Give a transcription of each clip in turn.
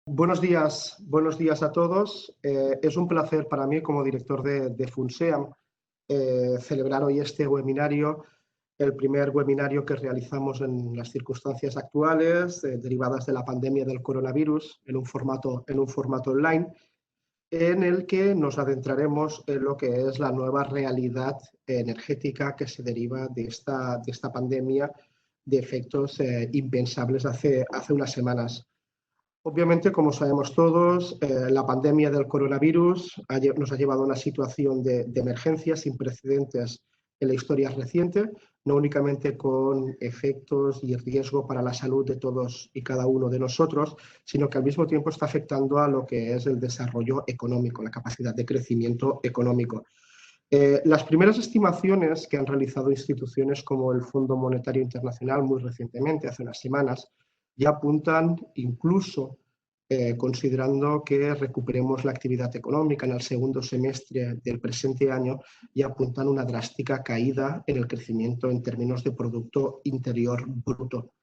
Buenos días a todos. Es un placer para mí, como director de FUNSEAM, celebrar hoy este webinario, el primer webinario que realizamos en las circunstancias actuales, derivadas de la pandemia del coronavirus, en un formato online, en el que nos adentraremos en lo que es la nueva realidad energética que se deriva de esta pandemia, de efectos impensables hace unas semanas. Obviamente, como sabemos todos, la pandemia del coronavirus nos ha llevado a una situación de emergencia sin precedentes en la historia reciente, no únicamente con efectos y riesgo para la salud de todos y cada uno de nosotros, sino que al mismo tiempo está afectando a lo que es el desarrollo económico, la capacidad de crecimiento económico. Las primeras estimaciones que han realizado instituciones como el Fondo Monetario Internacional muy recientemente, hace unas semanas, ya apuntan, incluso considerando que recuperemos la actividad económica en el segundo semestre del presente año, y apuntan una drástica caída en el crecimiento en términos de Producto Interior Bruto.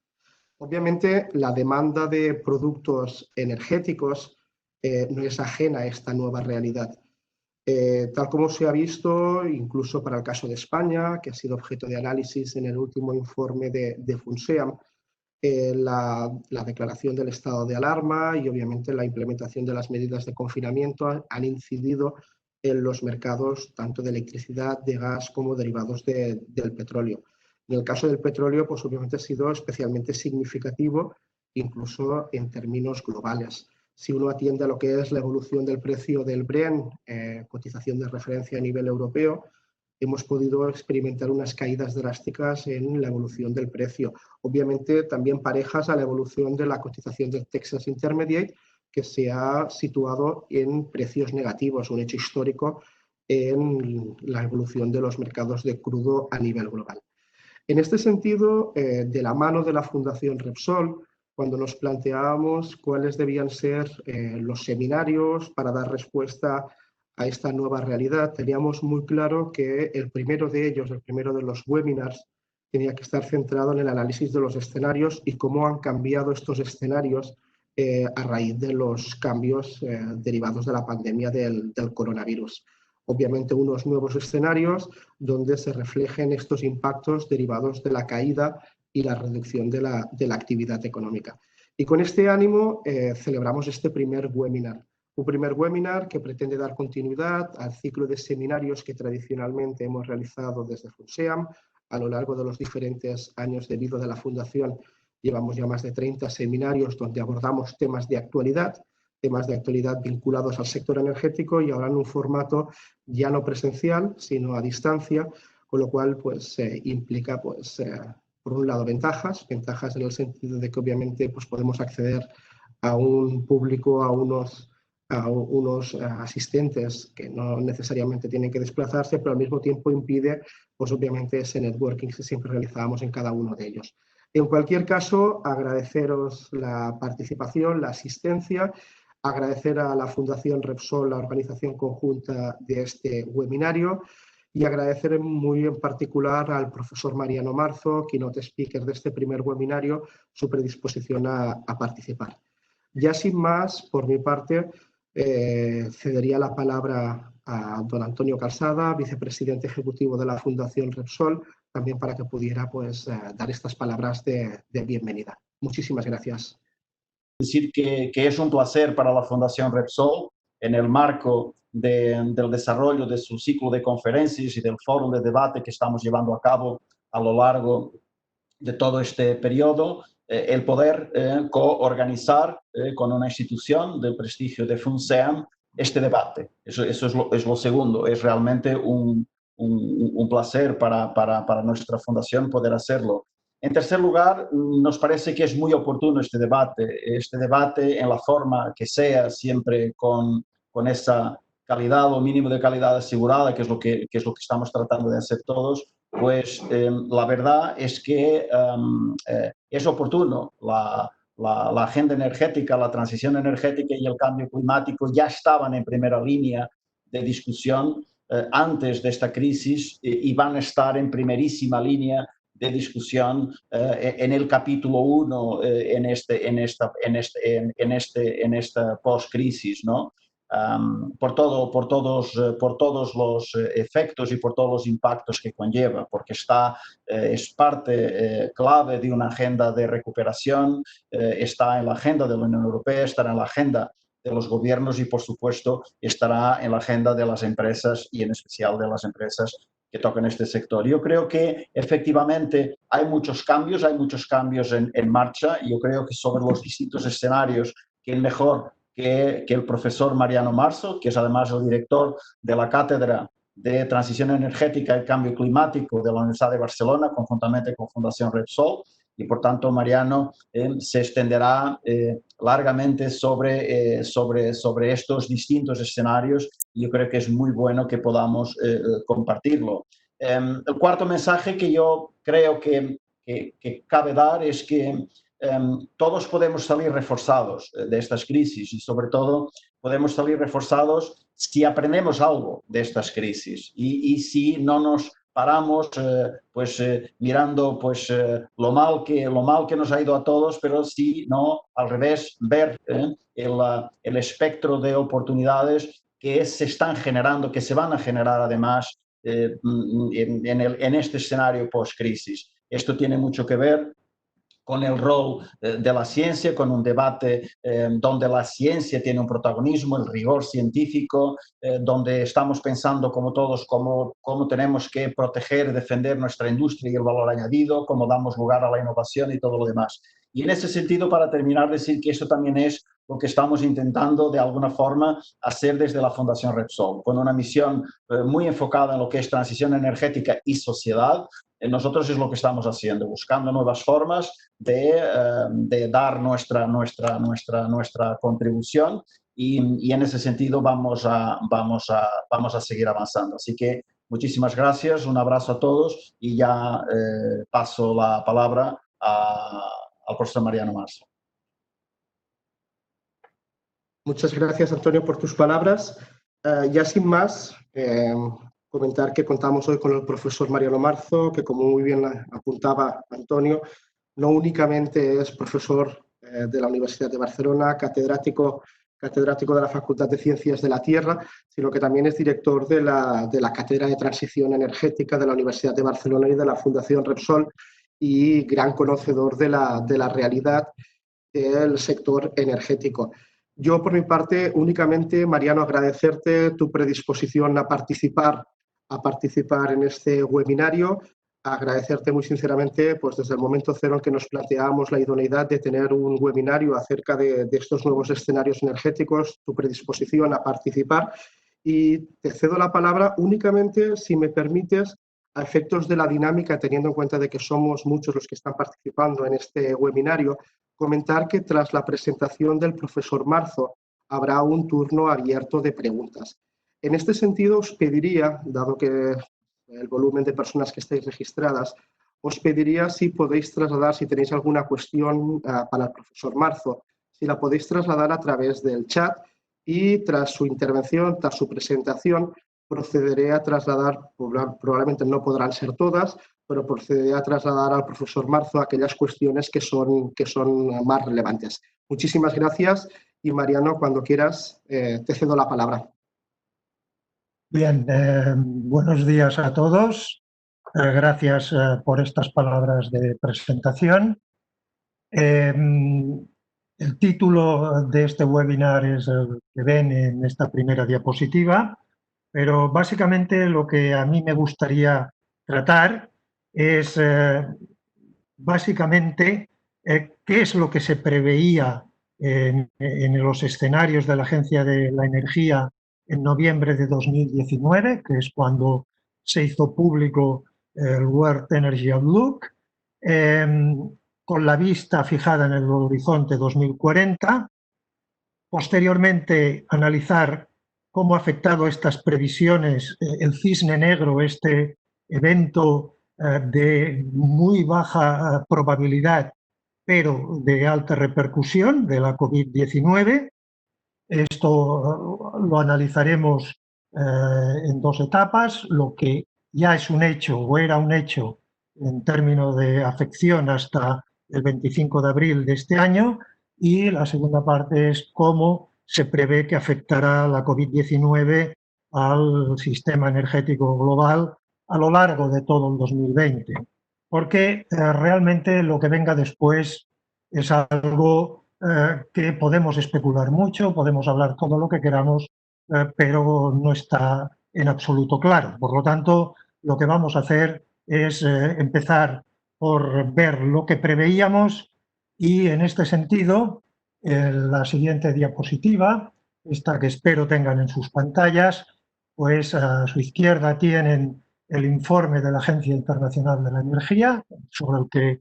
Obviamente, la demanda de productos energéticos no es ajena a esta nueva realidad. Tal como se ha visto, incluso para el caso de España, que ha sido objeto de análisis en el último informe de FUNSEAM, la declaración del estado de alarma y obviamente la implementación de las medidas de confinamiento han incidido en los mercados tanto de electricidad, de gas como derivados del petróleo. En el caso del petróleo, pues obviamente ha sido especialmente significativo, incluso en términos globales. Si uno atiende a lo que es la evolución del precio del Brent, cotización de referencia a nivel europeo, hemos podido experimentar unas caídas drásticas en la evolución del precio. Obviamente también parejas a la evolución de la cotización del Texas Intermediate, que se ha situado en precios negativos, un hecho histórico en la evolución de los mercados de crudo a nivel global. En este sentido, de la mano de la Fundación Repsol, cuando nos planteábamos cuáles debían ser los seminarios para dar respuesta a esta nueva realidad, teníamos muy claro que el primero de ellos, el primero de los webinars, tenía que estar centrado en el análisis de los escenarios y cómo han cambiado estos escenarios a raíz de los cambios derivados de la pandemia del coronavirus. Obviamente unos nuevos escenarios donde se reflejen estos impactos derivados de la caída y la reducción de la actividad económica. Y con este ánimo celebramos este primer webinar. Un primer webinar que pretende dar continuidad al ciclo de seminarios que tradicionalmente hemos realizado desde FUNSEAM a lo largo de los diferentes años de vida de la Fundación. Llevamos ya más de 30 seminarios donde abordamos temas de actualidad vinculados al sector energético, y ahora en un formato ya no presencial, sino a distancia, con lo cual pues, implica, pues, por un lado, ventajas en el sentido de que obviamente pues, podemos acceder a un público, a unos asistentes que no necesariamente tienen que desplazarse, pero al mismo tiempo impide, pues obviamente, ese networking que siempre realizábamos en cada uno de ellos. En cualquier caso, agradeceros la participación, la asistencia, agradecer a la Fundación Repsol, la organización conjunta de este webinario, y agradecer muy en particular al profesor Mariano Marzo, keynote speaker de este primer webinario, su predisposición a participar. Ya sin más, por mi parte, cedería la palabra a don Antonio Calzada, vicepresidente ejecutivo de la Fundación Repsol, también para que pudiera pues, dar estas palabras de bienvenida. Muchísimas gracias. Decir que es un placer para la Fundación Repsol, en el marco del desarrollo de su ciclo de conferencias y del foro de debate que estamos llevando a cabo a lo largo de todo este periodo, el poder coorganizar con una institución del prestigio de FUNSEAM este debate. Eso es lo segundo. Es realmente un placer para nuestra fundación poder hacerlo. En tercer lugar, nos parece que es muy oportuno este debate en la forma que sea, siempre con esa calidad o mínimo de calidad asegurada, que es lo que estamos tratando de hacer todos. Pues la verdad es que es oportuno. La agenda energética, la transición energética y el cambio climático ya estaban en primera línea de discusión antes de esta crisis y van a estar en primerísima línea de discusión en el capítulo 1 en esta post-crisis, ¿no? Por todos los efectos y por todos los impactos que conlleva, porque es parte clave de una agenda de recuperación, está en la agenda de la Unión Europea, estará en la agenda de los gobiernos y, por supuesto, estará en la agenda de las empresas y en especial de las empresas que tocan este sector. Yo creo que efectivamente hay muchos cambios en marcha. Yo creo que sobre los distintos escenarios, ¿quién mejor que el profesor Mariano Marzo, que es además el director de la Cátedra de Transición Energética y Cambio Climático de la Universidad de Barcelona, conjuntamente con Fundación Repsol. Y, por tanto, Mariano se extenderá largamente sobre estos distintos escenarios. Yo creo que es muy bueno que podamos compartirlo. El cuarto mensaje que yo creo que cabe dar es que todos podemos salir reforzados de estas crisis y, sobre todo, podemos salir reforzados si aprendemos algo de estas crisis y si no nos paramos mirando lo mal que nos ha ido a todos, pero si no, al revés, ver el espectro de oportunidades que se están generando, que se van a generar además en este escenario post-crisis. Esto tiene mucho que ver con el rol de la ciencia, con un debate donde la ciencia tiene un protagonismo, el rigor científico, donde estamos pensando como todos cómo tenemos que proteger y defender nuestra industria y el valor añadido, cómo damos lugar a la innovación y todo lo demás. Y en ese sentido, para terminar, decir que esto también es lo que estamos intentando de alguna forma hacer desde la Fundación Repsol, con una misión muy enfocada en lo que es transición energética y sociedad. Nosotros es lo que estamos haciendo, buscando nuevas formas de dar nuestra contribución y en ese sentido vamos a seguir avanzando. Así que muchísimas gracias, un abrazo a todos y ya paso la palabra al profesor Mariano Marzo. Muchas gracias, Antonio, por tus palabras. Ya sin más, comentar que contamos hoy con el profesor Mariano Marzo, que, como muy bien apuntaba Antonio, no únicamente es profesor de la Universidad de Barcelona, catedrático de la Facultad de Ciencias de la Tierra, sino que también es director de la Cátedra de Transición Energética de la Universidad de Barcelona y de la Fundación Repsol, y gran conocedor de la realidad del sector energético. Yo, por mi parte, únicamente, Mariano, agradecerte tu predisposición a participar en este webinario, agradecerte muy sinceramente, pues desde el momento cero en que nos planteábamos la idoneidad de tener un webinario acerca de estos nuevos escenarios energéticos, tu predisposición a participar, y te cedo la palabra únicamente, si me permites, a efectos de la dinámica, teniendo en cuenta de que somos muchos los que están participando en este webinario, comentar que tras la presentación del profesor Marzo habrá un turno abierto de preguntas. En este sentido, os pediría, dado que el volumen de personas que estáis registradas, os pediría si podéis trasladar, si tenéis alguna cuestión para el profesor Marzo, si la podéis trasladar a través del chat, y tras su intervención, tras su presentación, procederé a trasladar, probablemente no podrán ser todas, pero procederé a trasladar al profesor Marzo aquellas cuestiones que son más relevantes. Muchísimas gracias y, Mariano, cuando quieras, te cedo la palabra. Bien, buenos días a todos. Gracias por estas palabras de presentación. El título de este webinar es el que ven en esta primera diapositiva, pero básicamente lo que a mí me gustaría tratar es básicamente qué es lo que se preveía en los escenarios de la Agencia de la Energía en noviembre de 2019, que es cuando se hizo público el World Energy Outlook, con la vista fijada en el horizonte 2040. Posteriormente, analizar cómo ha afectado estas previsiones el cisne negro, este evento de muy baja probabilidad, pero de alta repercusión, de la COVID-19. Esto lo analizaremos en dos etapas: lo que ya es un hecho o era un hecho en términos de afección hasta el 25 de abril de este año, y la segunda parte es cómo se prevé que afectará la COVID-19 al sistema energético global a lo largo de todo el 2020. Porque realmente lo que venga después es algo que podemos especular mucho, podemos hablar todo lo que queramos, pero no está en absoluto claro. Por lo tanto, lo que vamos a hacer es empezar por ver lo que preveíamos y, en este sentido, la siguiente diapositiva, esta que espero tengan en sus pantallas, pues a su izquierda tienen el informe de la Agencia Internacional de la Energía, sobre el que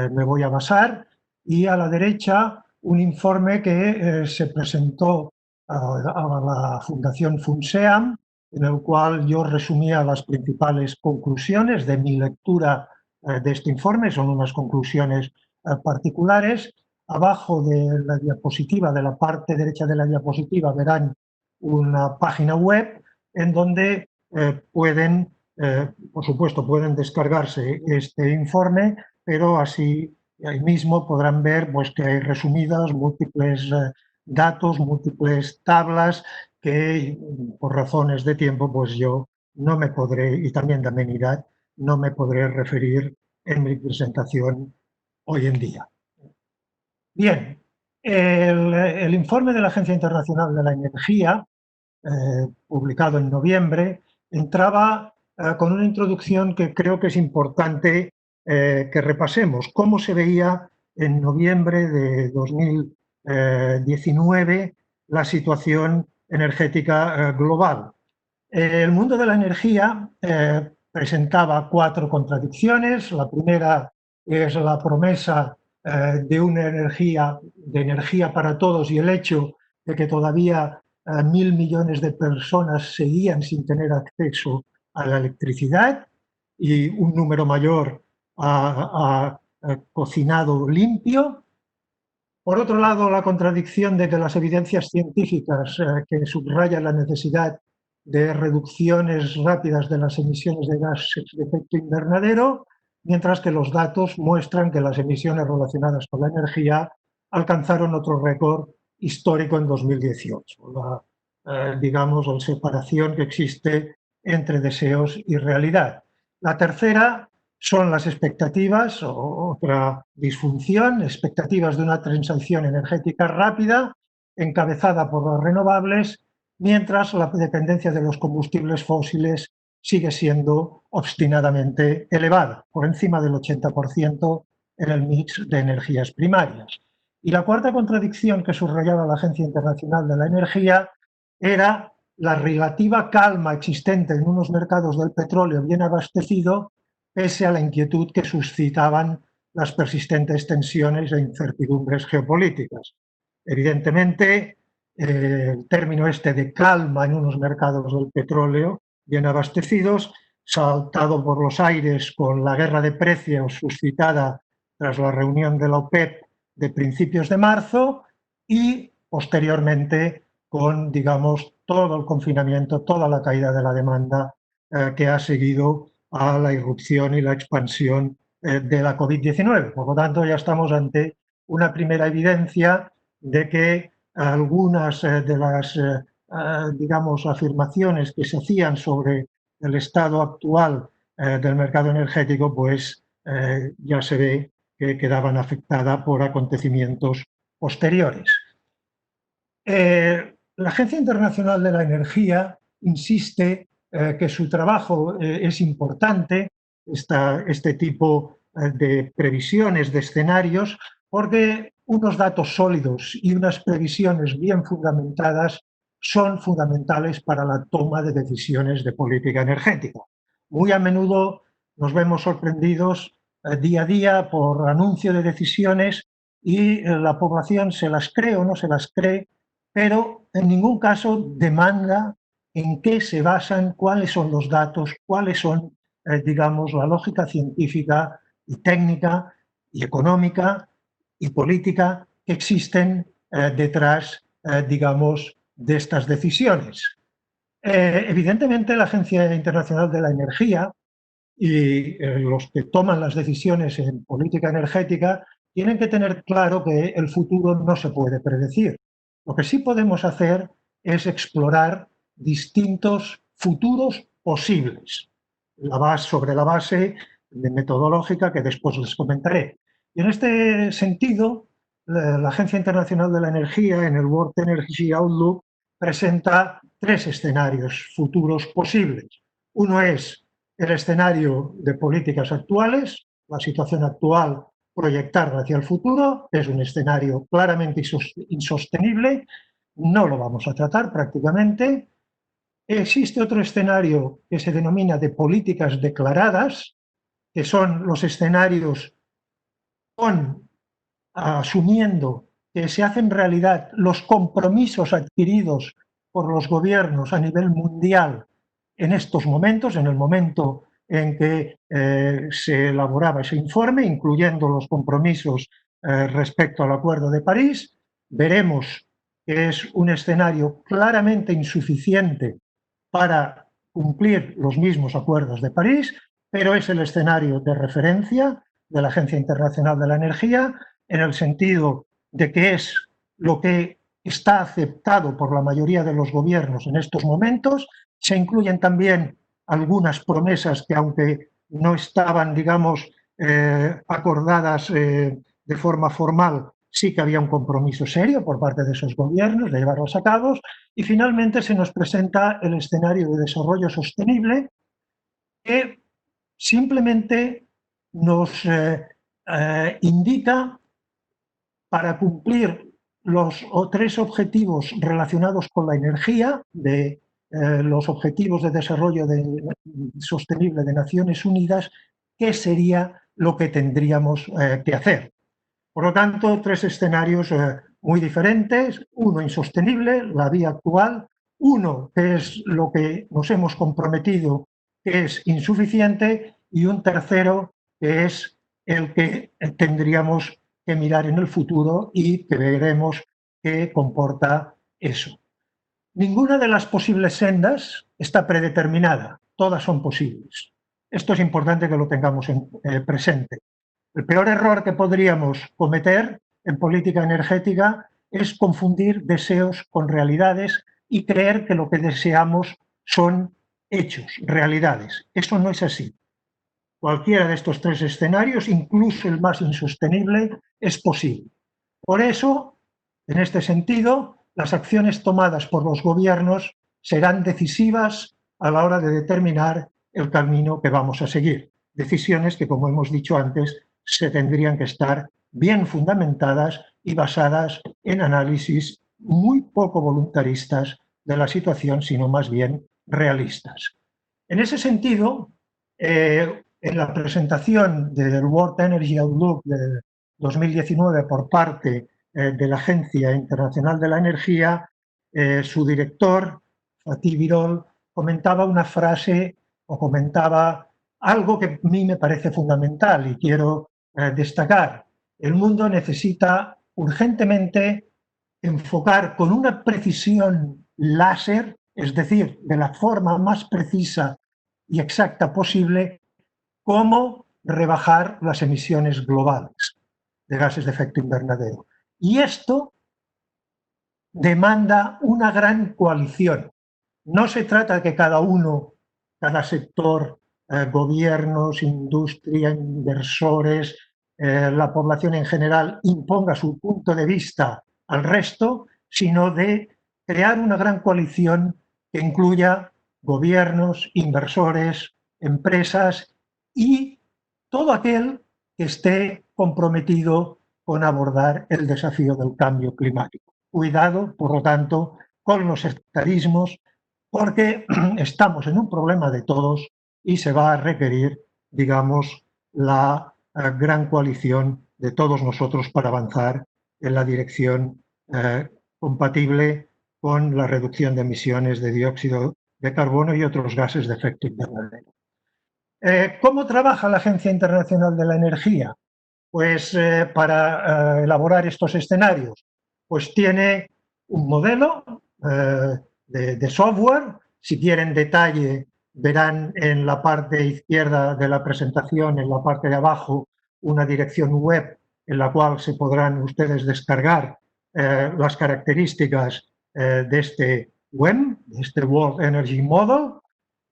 me voy a basar, y a la derecha un informe que se presentó a la Fundación FUNSEAM, en el cual yo resumía las principales conclusiones de mi lectura de este informe. Son unas conclusiones particulares. Abajo de la diapositiva, de la parte derecha de la diapositiva, verán una página web en donde pueden, por supuesto, pueden descargarse este informe, pero así ahí mismo podrán ver pues, que hay resumidas múltiples datos, múltiples tablas que, por razones de tiempo, pues yo no me podré, y también de amenidad, no me podré referir en mi presentación hoy en día. Bien, el informe de la Agencia Internacional de la Energía, publicado en noviembre, entraba con una introducción que creo que es importante que repasemos. Cómo se veía en noviembre de 2019 la situación energética global. El mundo de la energía presentaba 4 contradicciones. La primera es la promesa de una energía para todos y el hecho de que todavía 1.000 millones de personas seguían sin tener acceso a la electricidad y un número mayor a cocinado limpio. Por otro lado, la contradicción de que las evidencias científicas que subrayan la necesidad de reducciones rápidas de las emisiones de gases de efecto invernadero, mientras que los datos muestran que las emisiones relacionadas con la energía alcanzaron otro récord histórico en 2018. Digamos, la separación que existe entre deseos y realidad. La tercera son las expectativas, otra disfunción, expectativas de una transición energética rápida, encabezada por las renovables, mientras la dependencia de los combustibles fósiles sigue siendo obstinadamente elevada, por encima del 80% en el mix de energías primarias. Y la cuarta contradicción que subrayaba la Agencia Internacional de la Energía era la relativa calma existente en unos mercados del petróleo bien abastecido, pese a la inquietud que suscitaban las persistentes tensiones e incertidumbres geopolíticas. Evidentemente, el término este de calma en unos mercados del petróleo bien abastecidos, saltado por los aires con la guerra de precios suscitada tras la reunión de la OPEP de principios de marzo y, posteriormente, con, digamos, todo el confinamiento, toda la caída de la demanda que ha seguido a la irrupción y la expansión de la COVID-19. Por lo tanto, ya estamos ante una primera evidencia de que algunas de las, digamos, afirmaciones que se hacían sobre el estado actual del mercado energético, pues ya se ve que quedaban afectadas por acontecimientos posteriores. La Agencia Internacional de la Energía insiste que su trabajo es importante, este tipo de previsiones, de escenarios, porque unos datos sólidos y unas previsiones bien fundamentadas son fundamentales para la toma de decisiones de política energética. Muy a menudo nos vemos sorprendidos día a día por anuncio de decisiones y la población se las cree o no se las cree, pero en ningún caso demanda en qué se basan, cuáles son los datos, cuáles son, digamos, la lógica científica y técnica y económica y política que existen detrás, digamos, de estas decisiones. Evidentemente, la Agencia Internacional de la Energía y los que toman las decisiones en política energética tienen que tener claro que el futuro no se puede predecir. Lo que sí podemos hacer es explorar distintos futuros posibles, sobre la base metodológica que después les comentaré. Y en este sentido, la Agencia Internacional de la Energía, en el World Energy Outlook, presenta 3 escenarios futuros posibles. Uno es el escenario de políticas actuales, la situación actual proyectarla hacia el futuro, es un escenario claramente insostenible, no lo vamos a tratar prácticamente. Existe otro escenario que se denomina de políticas declaradas, que son los escenarios asumiendo que se hacen realidad los compromisos adquiridos por los gobiernos a nivel mundial en estos momentos, en el momento en que se elaboraba ese informe, incluyendo los compromisos respecto al Acuerdo de París. Veremos que es un escenario claramente insuficiente para cumplir los mismos acuerdos de París, pero es el escenario de referencia de la Agencia Internacional de la Energía, en el sentido de que es lo que está aceptado por la mayoría de los gobiernos en estos momentos. Se incluyen también algunas promesas que, aunque no estaban, digamos, acordadas de forma formal, sí que había un compromiso serio por parte de esos gobiernos de llevarlos a cabo. Y finalmente se nos presenta el escenario de desarrollo sostenible, que simplemente nos indica, para cumplir los 3 objetivos relacionados con la energía, de los objetivos de desarrollo sostenible de Naciones Unidas, qué sería lo que tendríamos que hacer. Por lo tanto, 3 escenarios muy diferentes: uno insostenible, la vía actual; uno que es lo que nos hemos comprometido, que es insuficiente; y un tercero que es el que tendríamos que mirar en el futuro y que veremos qué comporta eso. Ninguna de las posibles sendas está predeterminada, todas son posibles. Esto es importante que lo tengamos presente. El peor error que podríamos cometer en política energética es confundir deseos con realidades y creer que lo que deseamos son hechos, realidades. Eso no es así. Cualquiera de estos 3 escenarios, incluso el más insostenible, es posible. Por eso, en este sentido, las acciones tomadas por los gobiernos serán decisivas a la hora de determinar el camino que vamos a seguir. Decisiones que, como hemos dicho antes, se tendrían que estar bien fundamentadas y basadas en análisis muy poco voluntaristas de la situación, sino más bien realistas. En ese sentido, en la presentación del World Energy Outlook de 2019 por parte de la Agencia Internacional de la Energía, su director, Fatih Birol, comentaba una frase o comentaba algo que a mí me parece fundamental y quiero destacar. El mundo necesita urgentemente enfocar con una precisión láser, es decir, de la forma más precisa y exacta posible, cómo rebajar las emisiones globales de gases de efecto invernadero. Y esto demanda una gran coalición. No se trata de que cada uno, cada sector, gobiernos, industria, inversores, la población en general, imponga su punto de vista al resto, sino de crear una gran coalición que incluya gobiernos, inversores, empresas y todo aquel que esté comprometido con abordar el desafío del cambio climático. Cuidado, por lo tanto, con los sectarismos, porque estamos en un problema de todos y se va a requerir, digamos, la gran coalición de todos nosotros para avanzar en la dirección compatible con la reducción de emisiones de dióxido de carbono y otros gases de efecto invernadero. ¿Cómo trabaja la Agencia Internacional de la Energía? Pues para elaborar estos escenarios, pues tiene un modelo de software. Si quieren detalle verán en la parte izquierda de la presentación, en la parte de abajo, una dirección web en la cual se podrán ustedes descargar las características de este WEM, de este World Energy Model.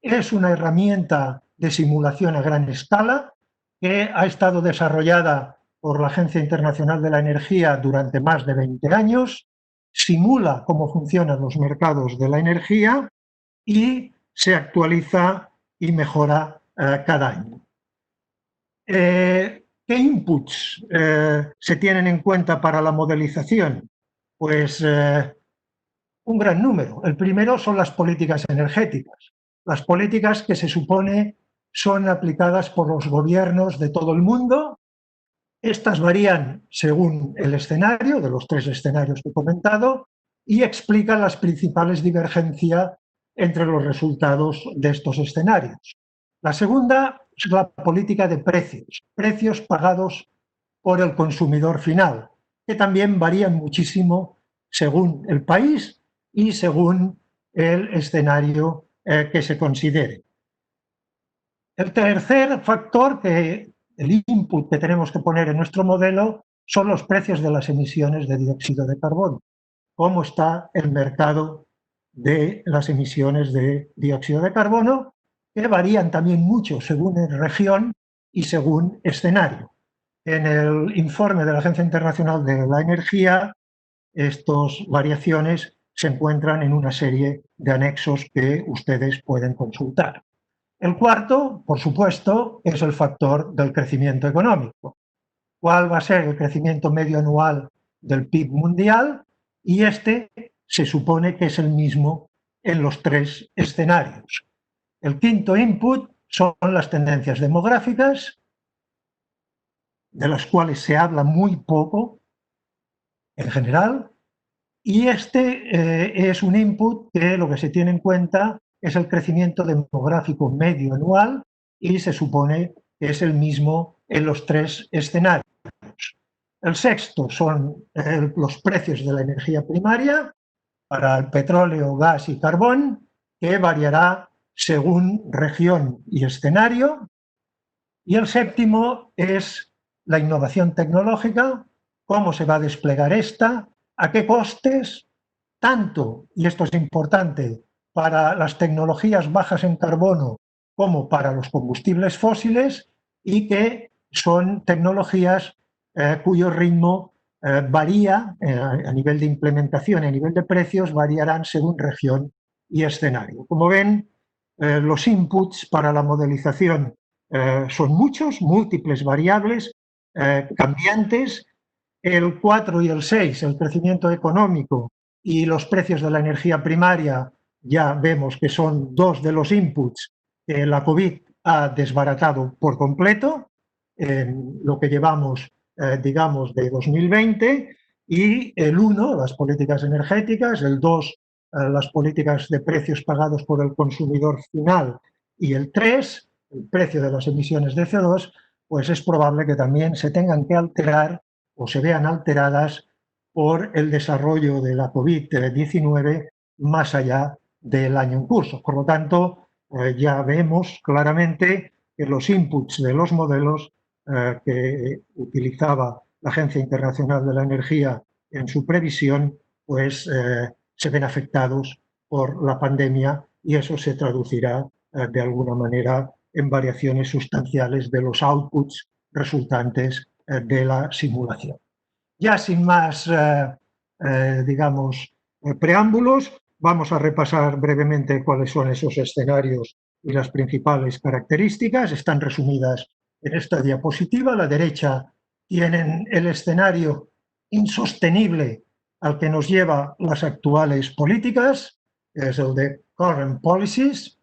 Es una herramienta de simulación a gran escala que ha estado desarrollada por la Agencia Internacional de la Energía durante más de 20 años, simula cómo funcionan los mercados de la energía y se actualiza y mejora cada año. ¿Qué inputs se tienen en cuenta para la modelización? Pues un gran número. El primero son las políticas energéticas. Las políticas que se supone son aplicadas por los gobiernos de todo el mundo. Estas varían según el escenario, de los 3 escenarios que he comentado, y explican las principales divergencias entre los resultados de estos escenarios. La segunda es la política de precios, precios pagados por el consumidor final, que también varían muchísimo según el país y según el escenario que se considere. El tercer factor, el input que tenemos que poner en nuestro modelo, son los precios de las emisiones de dióxido de carbono. Cómo está el mercado de las emisiones de dióxido de carbono, que varían también mucho según región y según escenario. En el informe de la Agencia Internacional de la Energía, estas variaciones se encuentran en una serie de anexos que ustedes pueden consultar. El cuarto, por supuesto, es el factor del crecimiento económico. ¿Cuál va a ser el crecimiento medio anual del PIB mundial? Y este se supone que es el mismo en los 3 escenarios. El quinto input son las tendencias demográficas, de las cuales se habla muy poco en general, y este es un input que lo que se tiene en cuenta es el crecimiento demográfico medio anual y se supone que es el mismo en los 3 escenarios. El sexto son los precios de la energía primaria para el petróleo, gas y carbón, que variará según región y escenario. Y el séptimo es la innovación tecnológica, cómo se va a desplegar esta, a qué costes, tanto, y esto es importante, para las tecnologías bajas en carbono como para los combustibles fósiles, y que son tecnologías cuyo ritmo varía a nivel de implementación y a nivel de precios, variarán según región y escenario. Como ven, los inputs para la modelización son muchos, múltiples variables, cambiantes. El 4 y el 6, el crecimiento económico y los precios de la energía primaria, ya vemos que son 2 de los inputs que la COVID ha desbaratado por completo en lo que llevamos, digamos, de 2020, y el 1, las políticas energéticas, el 2, las políticas de precios pagados por el consumidor final, y el 3, el precio de las emisiones de CO2, pues es probable que también se tengan que alterar o se vean alteradas por el desarrollo de la COVID-19 más allá del año en curso. Por lo tanto, ya vemos claramente que los inputs de los modelos que utilizaba la Agencia Internacional de la Energía en su previsión, pues se ven afectados por la pandemia, y eso se traducirá de alguna manera en variaciones sustanciales de los outputs resultantes de la simulación. Ya sin más, digamos, preámbulos, vamos a repasar brevemente cuáles son esos escenarios y las principales características. Están resumidas en esta diapositiva. A la derecha tienen el escenario insostenible al que nos lleva las actuales políticas, es el de Current Policies.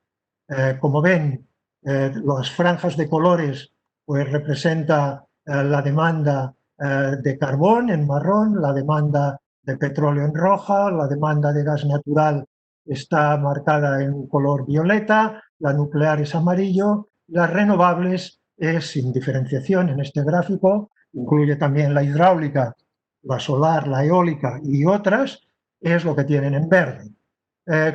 Como ven, las franjas de colores pues representa la demanda de carbón en marrón, la demanda de petróleo en roja, la demanda de gas natural está marcada en color violeta, la nuclear es amarillo, las renovables es sin diferenciación en este gráfico, incluye también la hidráulica, la solar, la eólica y otras, es lo que tienen en verde.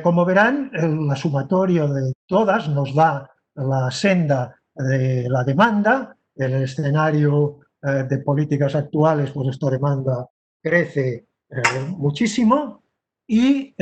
Como verán, la sumatoria de todas nos da la senda de la demanda. En el escenario de políticas actuales, pues esta demanda crece muchísimo y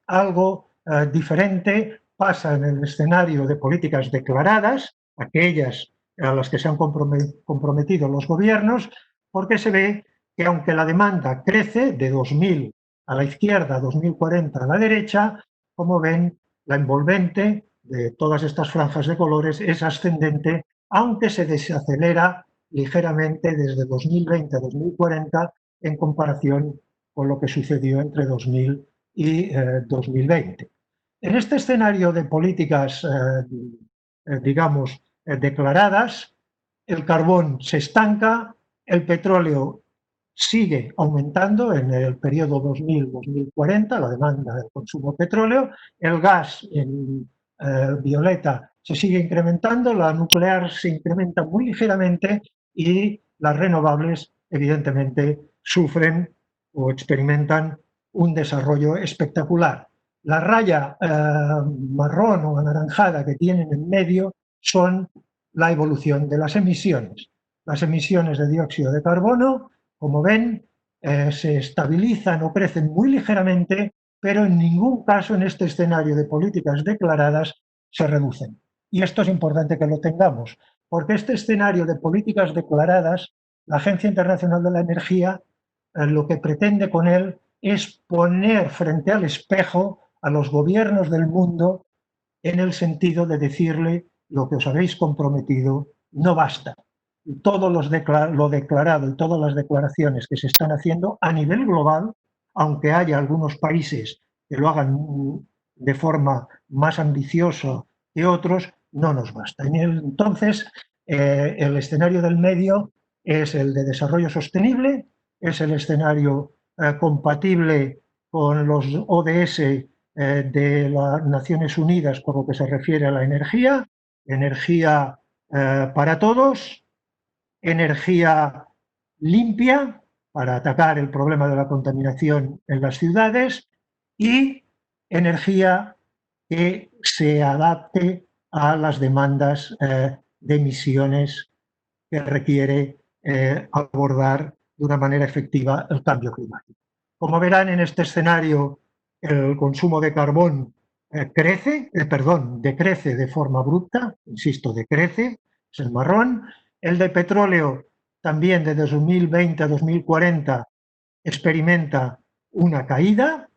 algo diferente pasa en el escenario de políticas declaradas, aquellas a las que se han comprometido los gobiernos, porque se ve que aunque la demanda crece de 2000 a la izquierda, 2040 a la derecha, como ven, la envolvente de todas estas franjas de colores es ascendente, aunque se desacelera ligeramente desde 2020 a 2040 en comparación con lo que sucedió entre 2000 y 2020. En este escenario de políticas, digamos, declaradas, el carbón se estanca, el petróleo sigue aumentando en el periodo 2000-2040, la demanda del consumo de petróleo, el gas en violeta se sigue incrementando, la nuclear se incrementa muy ligeramente y las renovables, evidentemente, sufren o experimentan un desarrollo espectacular. La raya marrón o anaranjada que tienen en medio son la evolución de las emisiones. Las emisiones de dióxido de carbono, como ven, se estabilizan o crecen muy ligeramente, pero en ningún caso en este escenario de políticas declaradas se reducen. Y esto es importante que lo tengamos, porque este escenario de políticas declaradas, la Agencia Internacional de la Energía, lo que pretende con él es poner frente al espejo a los gobiernos del mundo en el sentido de decirle lo que os habéis comprometido no basta. Todo lo declarado y todas las declaraciones que se están haciendo a nivel global, aunque haya algunos países que lo hagan de forma más ambiciosa que otros, no nos basta. Entonces, el escenario del medio es el de desarrollo sostenible, es el escenario compatible con los ODS de las Naciones Unidas por lo que se refiere a la energía, energía para todos, energía limpia para atacar el problema de la contaminación en las ciudades y energía que se adapte a las demandas de emisiones que requiere abordar de una manera efectiva el cambio climático. Como verán, en este escenario el consumo de carbón decrece de forma abrupta, insisto, decrece, es el marrón. El de petróleo también de 2020 a 2040 experimenta una caída.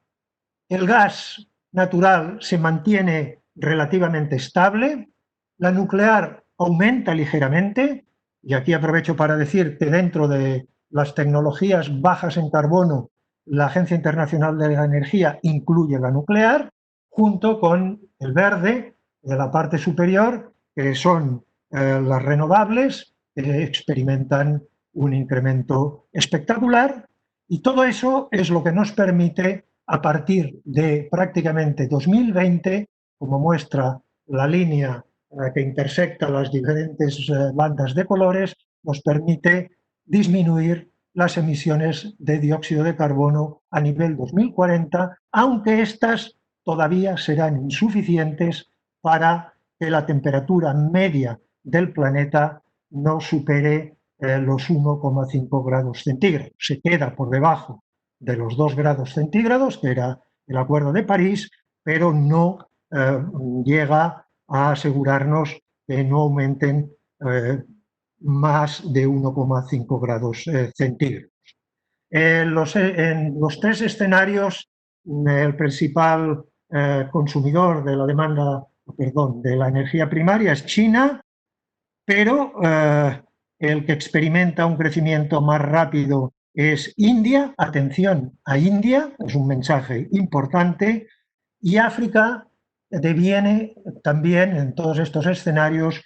El gas natural se mantiene relativamente estable. La nuclear aumenta ligeramente. Y aquí aprovecho para decir que dentro de las tecnologías bajas en carbono, la Agencia Internacional de la Energía incluye la nuclear, junto con el verde de la parte superior, que son las renovables, que experimentan un incremento espectacular. Y todo eso es lo que nos permite, a partir de prácticamente 2020, como muestra la línea que intersecta las diferentes bandas de colores, nos permite disminuir las emisiones de dióxido de carbono a nivel 2040, aunque estas todavía serán insuficientes para que la temperatura media del planeta no supere los 1,5 grados centígrados. Se queda por debajo de los 2 grados centígrados, que era el Acuerdo de París, pero no llega a asegurarnos que no aumenten más de 1,5 grados centígrados. En los tres escenarios, el principal consumidor de la demanda, de la energía primaria es China, pero el que experimenta un crecimiento más rápido es India. Atención a India, es un mensaje importante, y África deviene también en todos estos escenarios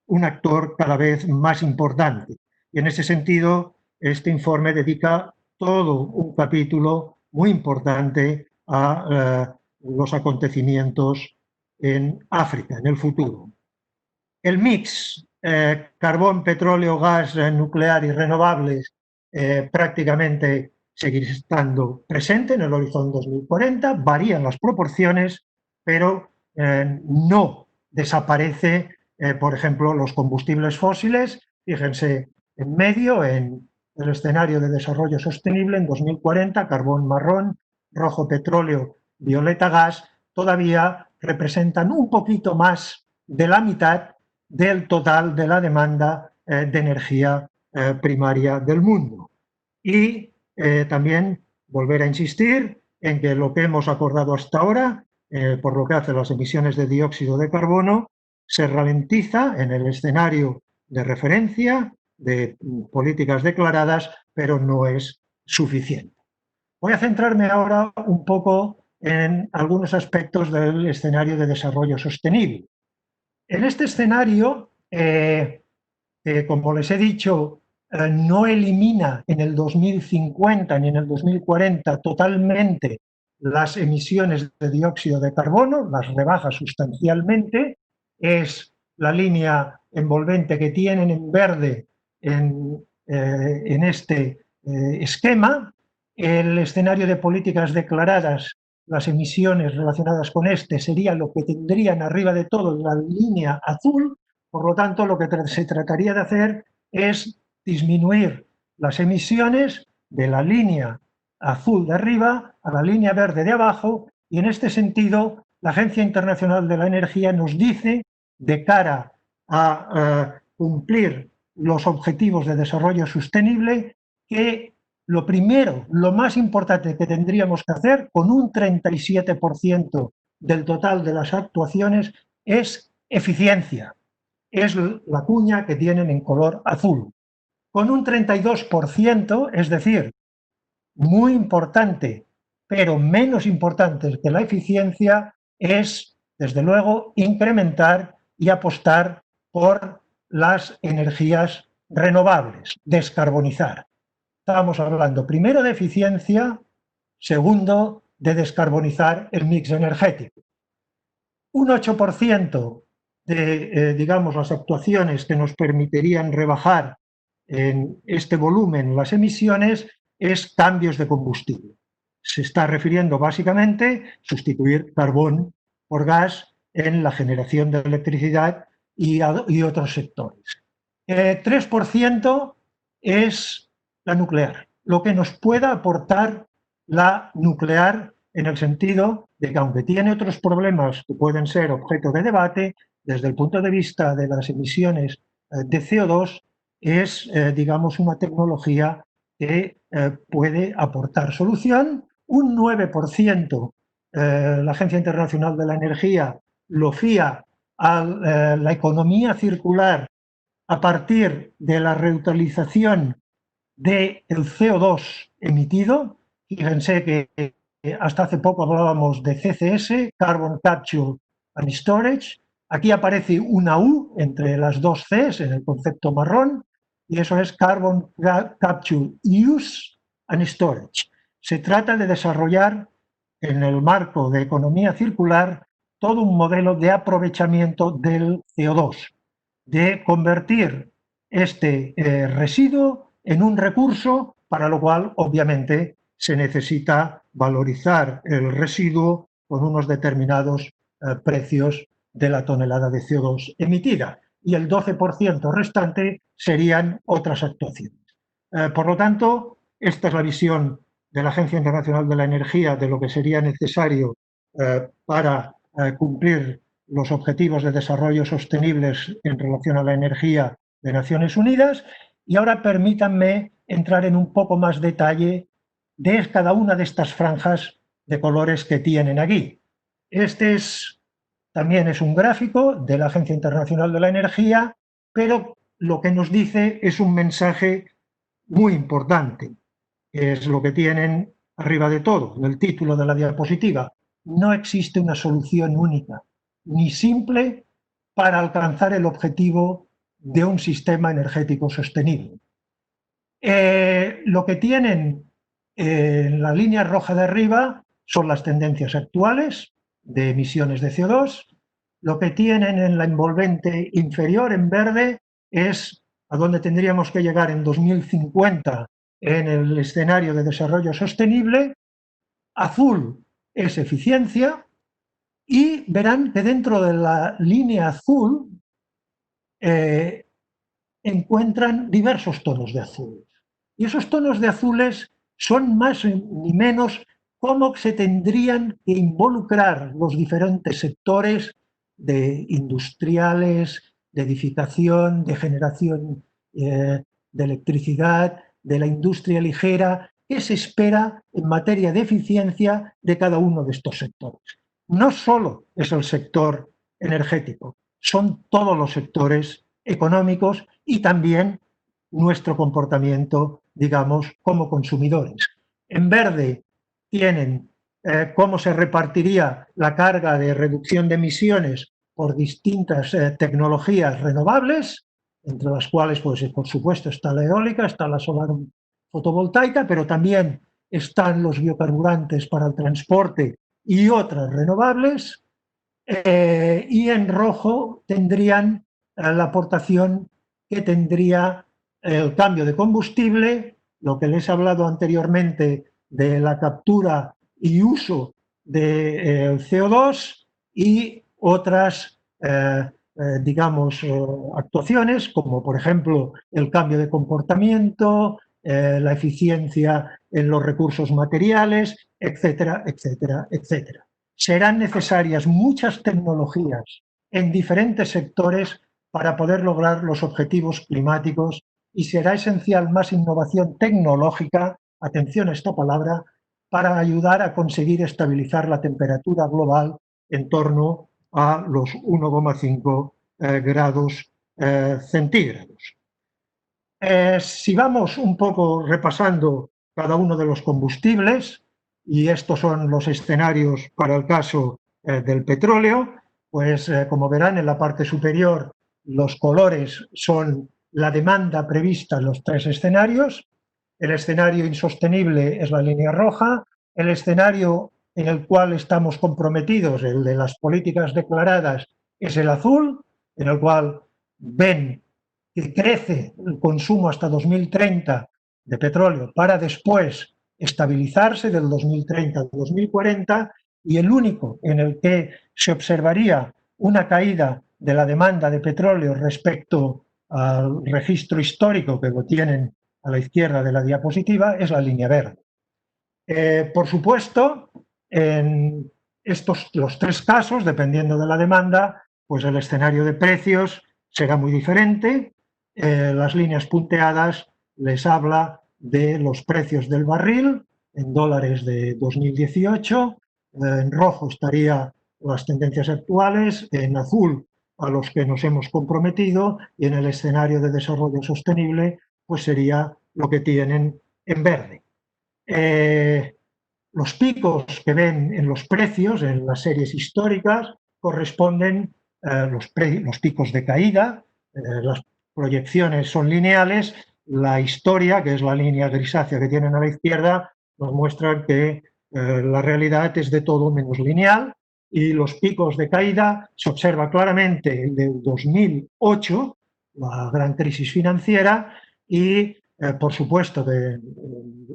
un actor cada vez más importante. Y en ese sentido, este informe dedica todo un capítulo muy importante a los acontecimientos en África, en el futuro. El mix carbón, petróleo, gas nuclear y renovables prácticamente seguir estando presente en el horizonte 2040, varían las proporciones, pero no desaparece, por ejemplo, los combustibles fósiles. Fíjense, en medio, en el escenario de desarrollo sostenible, en 2040, carbón marrón, rojo petróleo, violeta gas, todavía representan un poquito más de la mitad del total de la demanda de energía primaria del mundo. Y también volver a insistir en que lo que hemos acordado hasta ahora, por lo que hace a las emisiones de dióxido de carbono, se ralentiza en el escenario de referencia de políticas declaradas, pero no es suficiente. Voy a centrarme ahora un poco en algunos aspectos del escenario de desarrollo sostenible. En este escenario, como les he dicho, no elimina en el 2050 ni en el 2040 totalmente las emisiones de dióxido de carbono, las rebaja sustancialmente, es la línea envolvente que tienen en verde en este esquema. El escenario de políticas declaradas, las emisiones relacionadas con este sería lo que tendrían arriba de todo la línea azul. Por lo tanto, lo que se trataría de hacer es disminuir las emisiones de la línea azul de arriba a la línea verde de abajo, y en este sentido la Agencia Internacional de la Energía nos dice, de cara a cumplir los objetivos de desarrollo sostenible, que lo primero, lo más importante que tendríamos que hacer, con un 37% del total de las actuaciones, es eficiencia. Es la cuña que tienen en color azul. Con un 32%, es decir, muy importante, pero menos importante que la eficiencia, es, desde luego, incrementar y apostar por las energías renovables, descarbonizar. Estábamos hablando primero de eficiencia, segundo de descarbonizar el mix energético. Un 8% de, digamos, las actuaciones que nos permitirían rebajar en este volumen las emisiones es cambios de combustible. Se está refiriendo básicamente a sustituir carbón por gas en la generación de electricidad y otros sectores. 3% es la nuclear, lo que nos pueda aportar la nuclear, en el sentido de que, aunque tiene otros problemas que pueden ser objeto de debate, desde el punto de vista de las emisiones de CO2, es, digamos, una tecnología que puede aportar solución. Un 9%, la Agencia Internacional de la Energía lo fía a la economía circular a partir de la reutilización del CO2 emitido. Fíjense que hasta hace poco hablábamos de CCS, Carbon Capture and Storage. Aquí aparece una U entre las dos Cs en el concepto marrón, y eso es Carbon Capture, Use and Storage. Se trata de desarrollar, en el marco de economía circular, todo un modelo de aprovechamiento del CO2, de convertir este residuo en un recurso, para lo cual obviamente se necesita valorizar el residuo con unos determinados precios de la tonelada de CO2 emitida, y el 12% restante serían otras actuaciones. Por lo tanto, esta es la visión de la Agencia Internacional de la Energía de lo que sería necesario para cumplir los objetivos de desarrollo sostenibles en relación a la energía de Naciones Unidas. Y ahora permítanme entrar en un poco más detalle de cada una de estas franjas de colores que tienen aquí. Este también es un gráfico de la Agencia Internacional de la Energía, pero lo que nos dice es un mensaje muy importante. Es lo que tienen arriba de todo, en el título de la diapositiva. No existe una solución única ni simple para alcanzar el objetivo de un sistema energético sostenible. Lo que tienen en la línea roja de arriba son las tendencias actuales de emisiones de CO2. Lo que tienen en la envolvente inferior, en verde, es a dónde tendríamos que llegar en 2050 en el escenario de desarrollo sostenible, azul es eficiencia, y verán que dentro de la línea azul encuentran diversos tonos de azul. Y esos tonos de azules son más ni menos cómo se tendrían que involucrar los diferentes sectores de industriales, de edificación, de generación de electricidad, de la industria ligera, qué se espera en materia de eficiencia de cada uno de estos sectores. No solo es el sector energético, son todos los sectores económicos y también nuestro comportamiento, digamos, como consumidores. En verde tienen cómo se repartiría la carga de reducción de emisiones por distintas tecnologías renovables, entre las cuales, pues, por supuesto, está la eólica, está la solar fotovoltaica, pero también están los biocarburantes para el transporte y otras renovables, y en rojo tendrían la aportación que tendría el cambio de combustible, lo que les he hablado anteriormente de la captura y uso de CO2 y otras, digamos, actuaciones, como por ejemplo el cambio de comportamiento, la eficiencia en los recursos materiales, etcétera, etcétera, etcétera. Serán necesarias muchas tecnologías en diferentes sectores para poder lograr los objetivos climáticos y será esencial más innovación tecnológica, atención a esta palabra, para ayudar a conseguir estabilizar la temperatura global en torno a los 1,5 grados centígrados. Si vamos un poco repasando cada uno de los combustibles, y estos son los escenarios para el caso del petróleo, pues como verán en la parte superior los colores son la demanda prevista en los tres escenarios. El escenario insostenible es la línea roja, el escenario en el cual estamos comprometidos, el de las políticas declaradas, es el azul, en el cual ven que crece el consumo hasta 2030 de petróleo para después estabilizarse del 2030 al 2040, y el único en el que se observaría una caída de la demanda de petróleo respecto al registro histórico que lo tienen a la izquierda de la diapositiva es la línea verde. Por supuesto, en los tres casos, dependiendo de la demanda, pues el escenario de precios será muy diferente. Las líneas punteadas les habla de los precios del barril en dólares de 2018, en rojo estaría las tendencias actuales, en azul a los que nos hemos comprometido, y en el escenario de desarrollo sostenible pues sería lo que tienen en verde. Los picos que ven en los precios, en las series históricas, corresponden a los picos de caída. Las proyecciones son lineales. La historia, que es la línea grisácea que tienen a la izquierda, nos muestra que la realidad es de todo menos lineal, y los picos de caída se observa claramente el del 2008, la gran crisis financiera, y por supuesto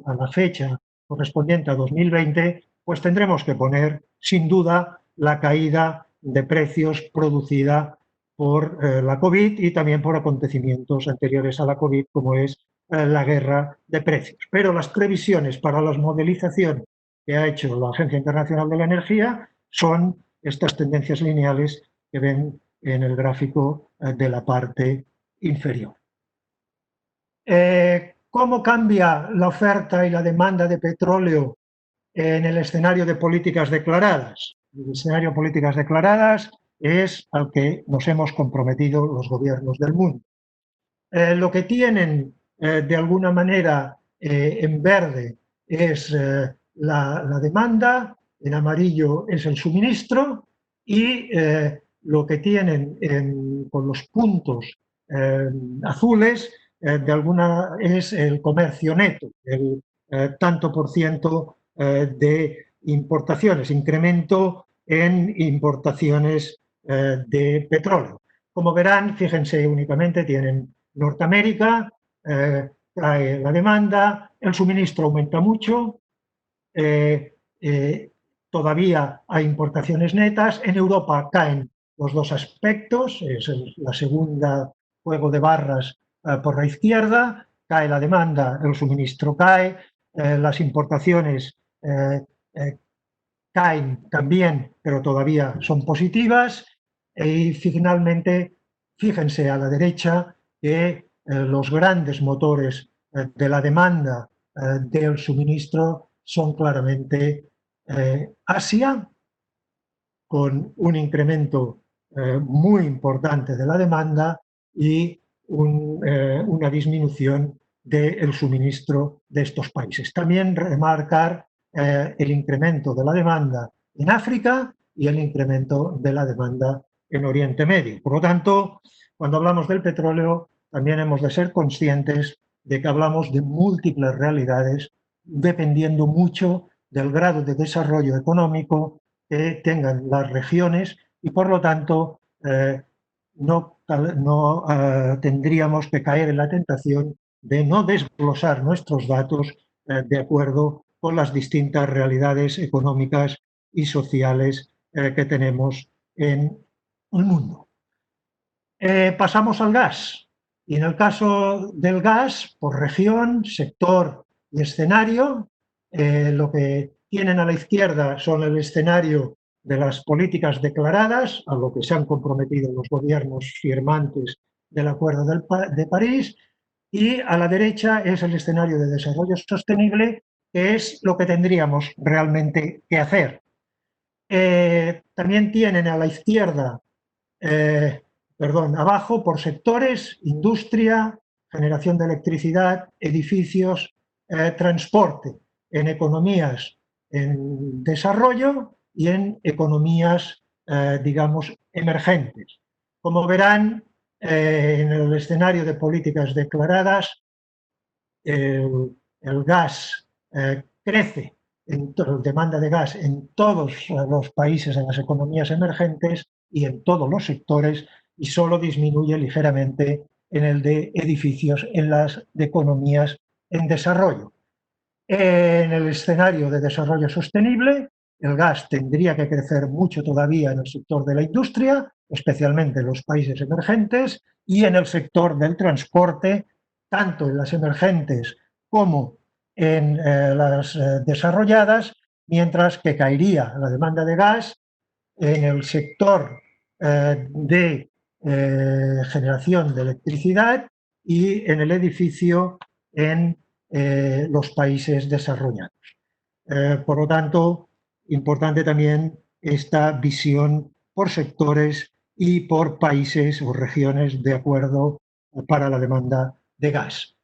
a la fecha correspondiente a 2020, pues tendremos que poner sin duda la caída de precios producida por la COVID y también por acontecimientos anteriores a la COVID, como es la guerra de precios. Pero las previsiones para las modelizaciones que ha hecho la Agencia Internacional de la Energía son estas tendencias lineales que ven en el gráfico de la parte inferior. ¿Cómo cambia la oferta y la demanda de petróleo en el escenario de políticas declaradas? El escenario de políticas declaradas es al que nos hemos comprometido los gobiernos del mundo. Lo que tienen de alguna manera en verde es la demanda, en amarillo es el suministro, y lo que tienen con los puntos azules de alguna es el comercio neto, el tanto por ciento de importaciones, incremento en importaciones de petróleo. Como verán, fíjense, únicamente tienen Norteamérica, cae la demanda, el suministro aumenta mucho, todavía hay importaciones netas. En Europa caen los dos aspectos, es la segunda juego de barras por la izquierda, cae la demanda, el suministro cae, las importaciones caen también, pero todavía son positivas, y finalmente, fíjense a la derecha que los grandes motores de la demanda del suministro son claramente Asia, con un incremento muy importante de la demanda y una disminución del suministro de estos países. También remarcar el incremento de la demanda en África y el incremento de la demanda en Oriente Medio. Por lo tanto, cuando hablamos del petróleo, también hemos de ser conscientes de que hablamos de múltiples realidades dependiendo mucho del grado de desarrollo económico que tengan las regiones y, por lo tanto, no tendríamos que caer en la tentación de no desglosar nuestros datos de acuerdo con las distintas realidades económicas y sociales que tenemos en el mundo. Pasamos al gas. Y en el caso del gas, por región, sector y escenario, lo que tienen a la izquierda son el escenario de las políticas declaradas, a lo que se han comprometido los gobiernos firmantes del Acuerdo de París, y a la derecha es el escenario de desarrollo sostenible, que es lo que tendríamos realmente que hacer. También tienen a la izquierda, abajo, por sectores, industria, generación de electricidad, edificios, transporte, en economías en desarrollo y en economías, digamos, emergentes. Como verán, en el escenario de políticas declaradas, el gas crece, demanda de gas en todos los países, en las economías emergentes y en todos los sectores, y solo disminuye ligeramente en el de edificios, en las de economías en desarrollo. En el escenario de desarrollo sostenible, el gas tendría que crecer mucho todavía en el sector de la industria, especialmente en los países emergentes, y en el sector del transporte, tanto en las emergentes como en las desarrolladas, mientras que caería la demanda de gas en el sector de generación de electricidad y en el edificio en los países desarrollados. Por lo tanto, importante también esta visión por sectores y por países o regiones de acuerdo para la demanda de gas.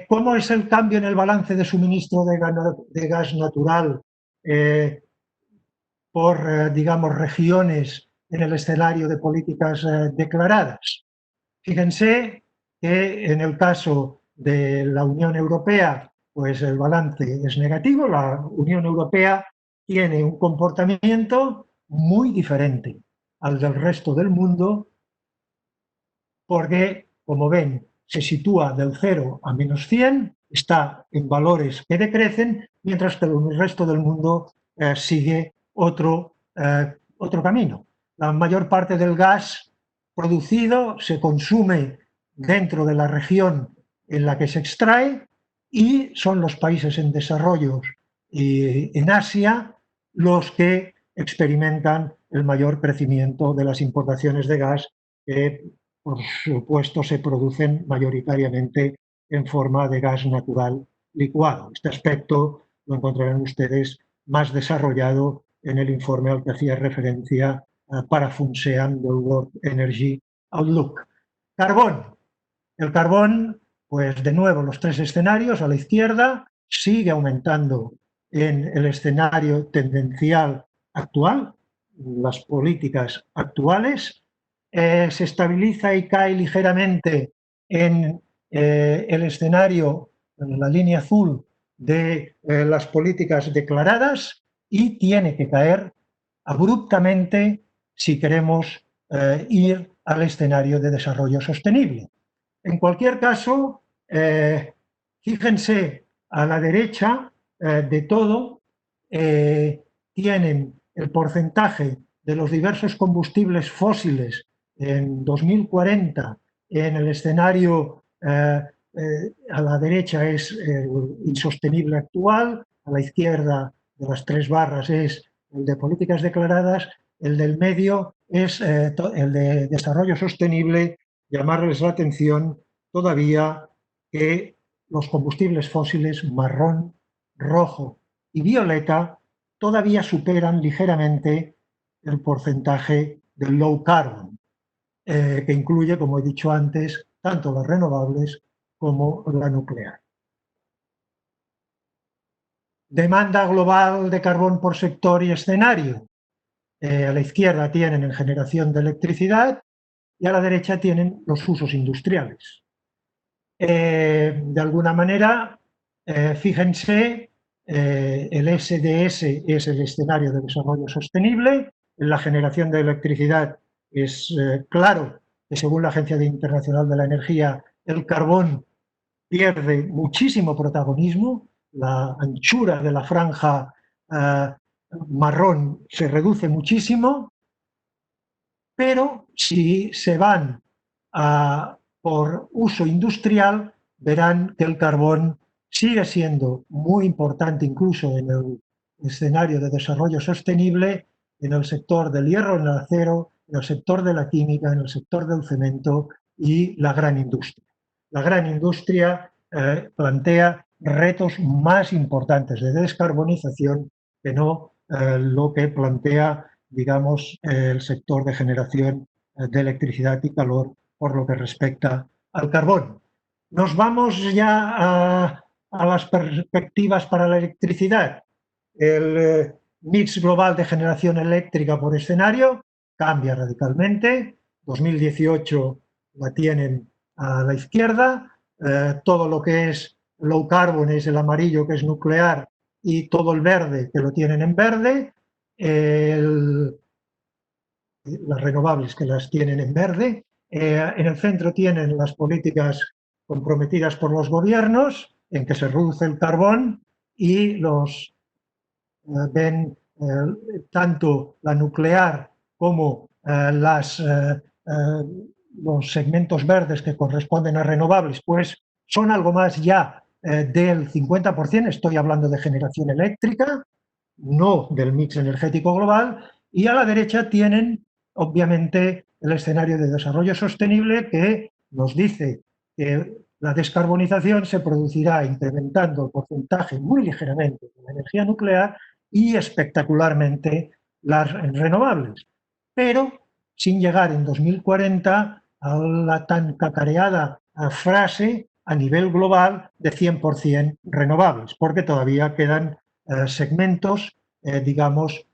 ¿Cómo es el cambio en el balance de suministro de gas natural por, digamos, regiones en el escenario de políticas declaradas? Fíjense que en el caso de la Unión Europea, pues el balance es negativo. La Unión Europea tiene un comportamiento muy diferente al del resto del mundo porque, como ven, se sitúa del 0 a -100, está en valores que decrecen, mientras que el resto del mundo sigue otro camino. La mayor parte del gas producido se consume dentro de la región en la que se extrae y son los países en desarrollo y en Asia los que experimentan el mayor crecimiento de las importaciones de gas, que por supuesto se producen mayoritariamente en forma de gas natural licuado. Este aspecto lo encontrarán ustedes más desarrollado en el informe al que hacía referencia para FUNSEAM del World Energy Outlook. Carbón. El carbón, pues de nuevo los tres escenarios. A la izquierda sigue aumentando en el escenario tendencial actual, las políticas actuales. Se estabiliza y cae ligeramente en el escenario, en la línea azul de las políticas declaradas, y tiene que caer abruptamente si queremos ir al escenario de desarrollo sostenible. En cualquier caso, Fíjense, a la derecha de todo tienen el porcentaje de los diversos combustibles fósiles en 2040 en el escenario a la derecha es el insostenible actual, a la izquierda de las 3 barras es el de políticas declaradas, el del medio es el de desarrollo sostenible, llamarles la atención todavía que los combustibles fósiles marrón, rojo y violeta todavía superan ligeramente el porcentaje del low carbon, que incluye, como he dicho antes, tanto las renovables como la nuclear. Demanda global de carbón por sector y escenario. A la izquierda tienen en generación de electricidad y a la derecha tienen los usos industriales. De alguna manera, fíjense, el SDS es el escenario de desarrollo sostenible. En la generación de electricidad es claro que, según la Agencia Internacional de la Energía, el carbón pierde muchísimo protagonismo, la anchura de la franja marrón se reduce muchísimo, pero si se van por uso industrial, verán que el carbón sigue siendo muy importante incluso en el escenario de desarrollo sostenible, en el sector del hierro, en el acero, en el sector de la química, en el sector del cemento y la gran industria. La gran industria plantea retos más importantes de descarbonización que no lo que plantea, digamos, el sector de generación de electricidad y calor por lo que respecta al carbón. Nos vamos ya a las perspectivas para la electricidad. El mix global de generación eléctrica por escenario cambia radicalmente. 2018 la tienen a la izquierda. Todo lo que es low carbon es el amarillo, que es nuclear, y todo el verde, que lo tienen en verde. Las renovables, que las tienen en verde. En el centro tienen las políticas comprometidas por los gobiernos, en que se reduce el carbón, y los ven tanto la nuclear como los segmentos verdes que corresponden a renovables, pues son algo más ya del 50%, estoy hablando de generación eléctrica, no del mix energético global, y a la derecha tienen, obviamente, el escenario de desarrollo sostenible, que nos dice que la descarbonización se producirá incrementando el porcentaje muy ligeramente de la energía nuclear y espectacularmente las renovables, pero sin llegar en 2040 a la tan cacareada frase a nivel global de 100% renovables, porque todavía quedan segmentos, digamos,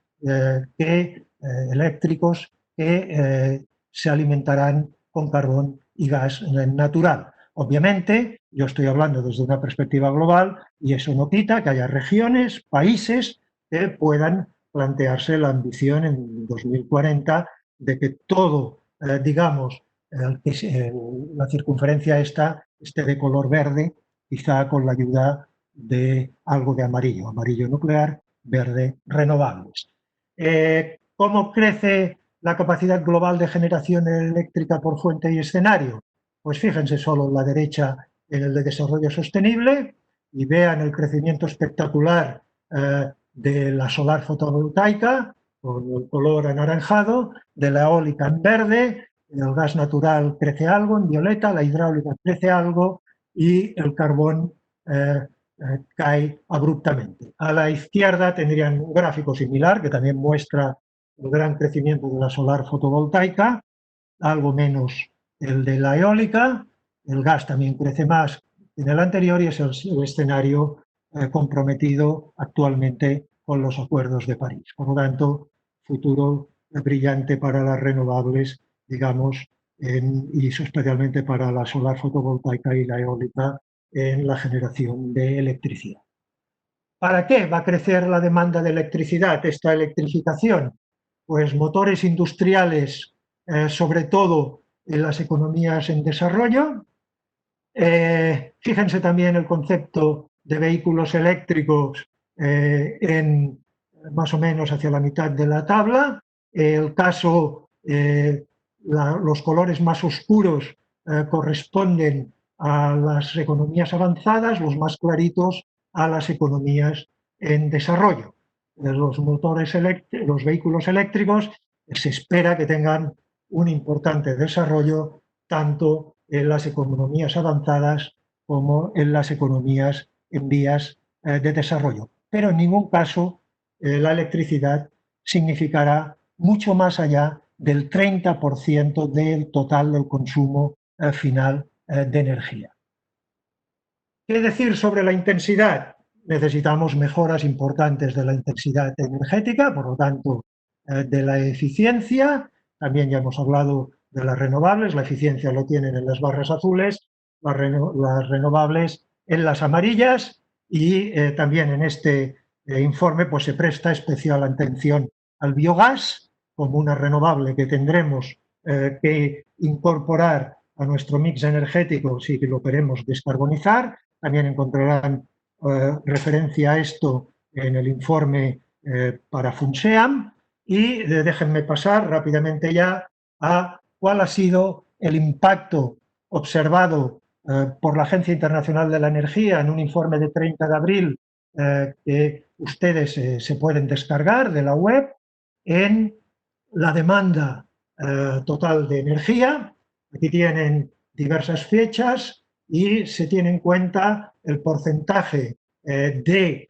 eléctricos que se alimentarán con carbón y gas natural. Obviamente, yo estoy hablando desde una perspectiva global y eso no quita que haya regiones, países que puedan plantearse la ambición en 2040 de que todo, digamos, la circunferencia esta esté de color verde, quizá con la ayuda de algo de amarillo, amarillo nuclear, verde renovables. ¿Cómo crece la capacidad global de generación eléctrica por fuente y escenario? Pues fíjense solo en la derecha en el de desarrollo sostenible y vean el crecimiento espectacular de la solar fotovoltaica, con el color anaranjado, de la eólica en verde, el gas natural crece algo en violeta, la hidráulica crece algo y el carbón cae abruptamente. A la izquierda tendrían un gráfico similar que también muestra el gran crecimiento de la solar fotovoltaica, algo menos el de la eólica, el gas también crece más que en el anterior y es el escenario comprometido actualmente con los acuerdos de París. Por lo tanto, futuro brillante para las renovables, digamos, y especialmente para la solar fotovoltaica y la eólica en la generación de electricidad. ¿Para qué va a crecer la demanda de electricidad, esta electrificación? Pues motores industriales, sobre todo en las economías en desarrollo, Fíjense también el concepto de vehículos eléctricos más o menos hacia la mitad de la tabla. El caso, los colores más oscuros corresponden a las economías avanzadas, los más claritos a las economías en desarrollo. Los vehículos eléctricos se espera que tengan un importante desarrollo tanto en las economías avanzadas como en las economías en vías de desarrollo. Pero en ningún caso la electricidad significará mucho más allá del 30% del total del consumo final de energía. ¿Qué decir sobre la intensidad? Necesitamos mejoras importantes de la intensidad energética, por lo tanto, de la eficiencia. También ya hemos hablado de las renovables, la eficiencia lo tienen en las barras azules, las renovables en las amarillas, y también en este informe pues, se presta especial atención al biogás como una renovable que tendremos que incorporar a nuestro mix energético si lo queremos descarbonizar. También encontrarán referencia a esto en el informe para FUNSEAM. Y déjenme pasar rápidamente ya a cuál ha sido el impacto observado por la Agencia Internacional de la Energía en un informe de 30 de abril que ustedes se pueden descargar de la web, en la demanda total de energía. Aquí tienen diversas fechas y se tiene en cuenta el porcentaje de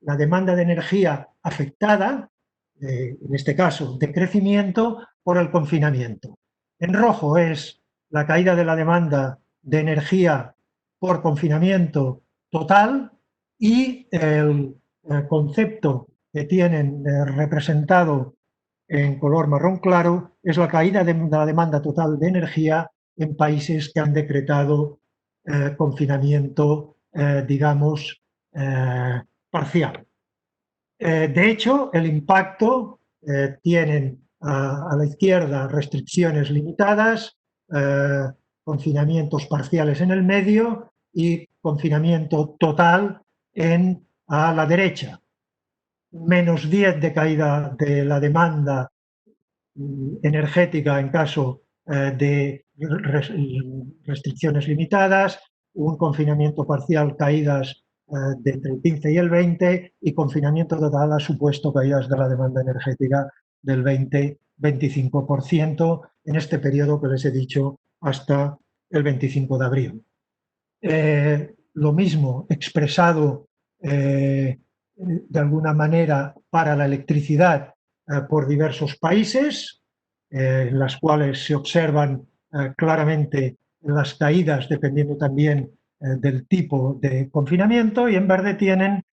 la demanda de energía afectada, en este caso de crecimiento, por el confinamiento. En rojo es la caída de la demanda de energía por confinamiento total, y el concepto que tienen representado en color marrón claro es la caída de la demanda total de energía en países que han decretado confinamiento, digamos, parcial. De hecho, el impacto tienen a la izquierda restricciones limitadas, confinamientos parciales en el medio y confinamiento total a la derecha. Menos 10 de caída de la demanda energética en caso de restricciones limitadas, un confinamiento parcial, caídas de entre el 15 y el 20, y confinamiento total ha supuesto caídas de la demanda energética del 20-25% en este periodo que les he dicho hasta el 25 de abril. Lo mismo expresado de alguna manera para la electricidad por diversos países, en las cuales se observan claramente las caídas dependiendo también del tipo de confinamiento, y en verde tienen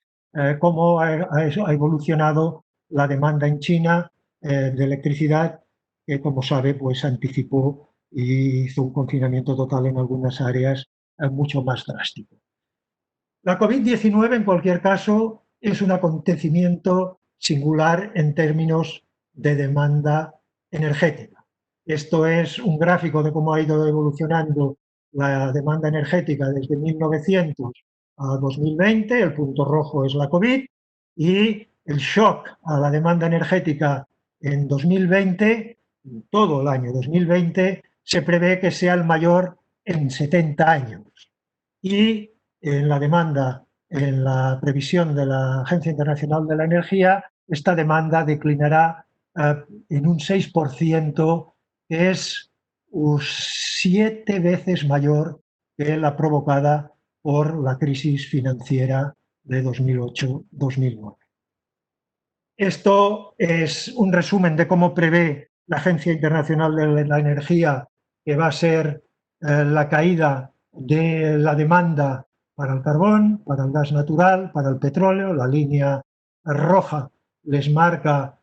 cómo ha evolucionado la demanda en China de electricidad, que como sabe pues anticipó y hizo un confinamiento total en algunas áreas mucho más drástico. La COVID-19, en cualquier caso, es un acontecimiento singular en términos de demanda energética. Esto es un gráfico de cómo ha ido evolucionando la demanda energética desde 1900 a 2020, el punto rojo es la COVID, y el shock a la demanda energética en 2020, todo el año 2020, se prevé que sea el mayor en 70 años. Y en la demanda, en la previsión de la Agencia Internacional de la Energía, esta demanda declinará en un 6%, que es 7 veces mayor que la provocada por la crisis financiera de 2008-2009. Esto es un resumen de cómo prevé la Agencia Internacional de la Energía que va a ser la caída de la demanda para el carbón, para el gas natural, para el petróleo. La línea roja les marca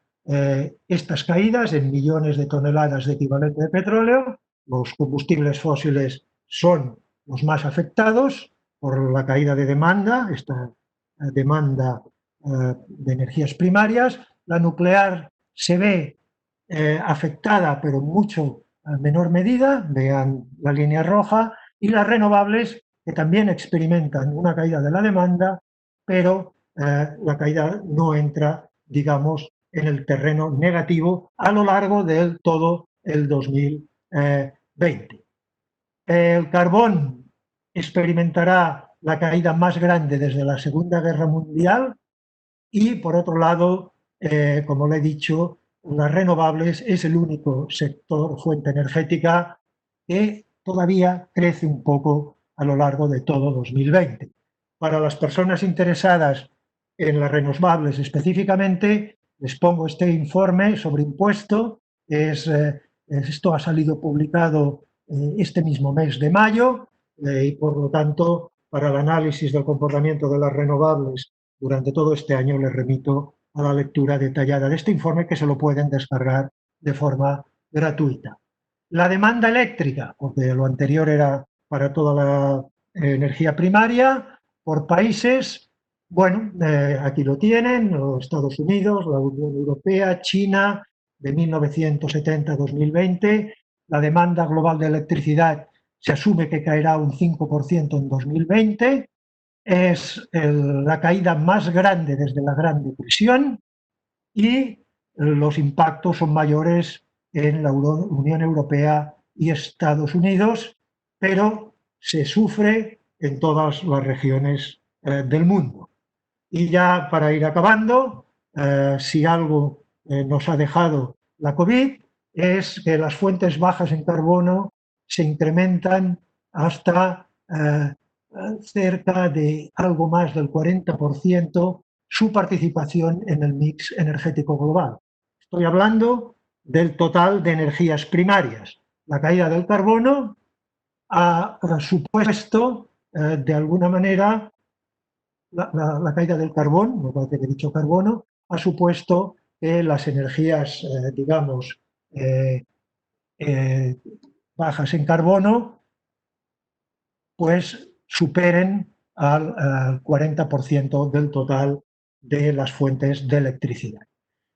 estas caídas en millones de toneladas de equivalente de petróleo. Los combustibles fósiles son los más afectados por la caída de demanda, esta demanda de energías primarias. La nuclear se ve afectada, pero en mucho menor medida. Vean la línea roja. y las renovables, que también experimentan una caída de la demanda, pero la caída no entra, digamos, en el terreno negativo a lo largo de todo el 2020. El carbón experimentará la caída más grande desde la Segunda Guerra Mundial y, por otro lado, como le he dicho, las renovables es el único sector, fuente energética, que todavía crece un poco a lo largo de todo 2020. Para las personas interesadas en las renovables específicamente, les pongo este informe sobre impuesto. Esto ha salido publicado este mismo mes de mayo y, por lo tanto, para el análisis del comportamiento de las renovables durante todo este año, les remito a la lectura detallada de este informe, que se lo pueden descargar de forma gratuita. La demanda eléctrica, porque lo anterior era para toda la energía primaria, por países, bueno, aquí lo tienen, los Estados Unidos, la Unión Europea, China, de 1970 a 2020, la demanda global de electricidad se asume que caerá un 5% en 2020, es la caída más grande desde la Gran Depresión y los impactos son mayores en la Unión Europea y Estados Unidos, pero se sufre en todas las regiones del mundo. Y ya para ir acabando, si algo nos ha dejado la COVID es que las fuentes bajas en carbono se incrementan hasta cerca de algo más del 40% su participación en el mix energético global. Estoy hablando del total de energías primarias. La caída del carbono ha supuesto, de alguna manera, la caída del carbón, me parece que he dicho carbono, ha supuesto que las energías, digamos, bajas en carbono, pues superen al 40% del total de las fuentes de electricidad.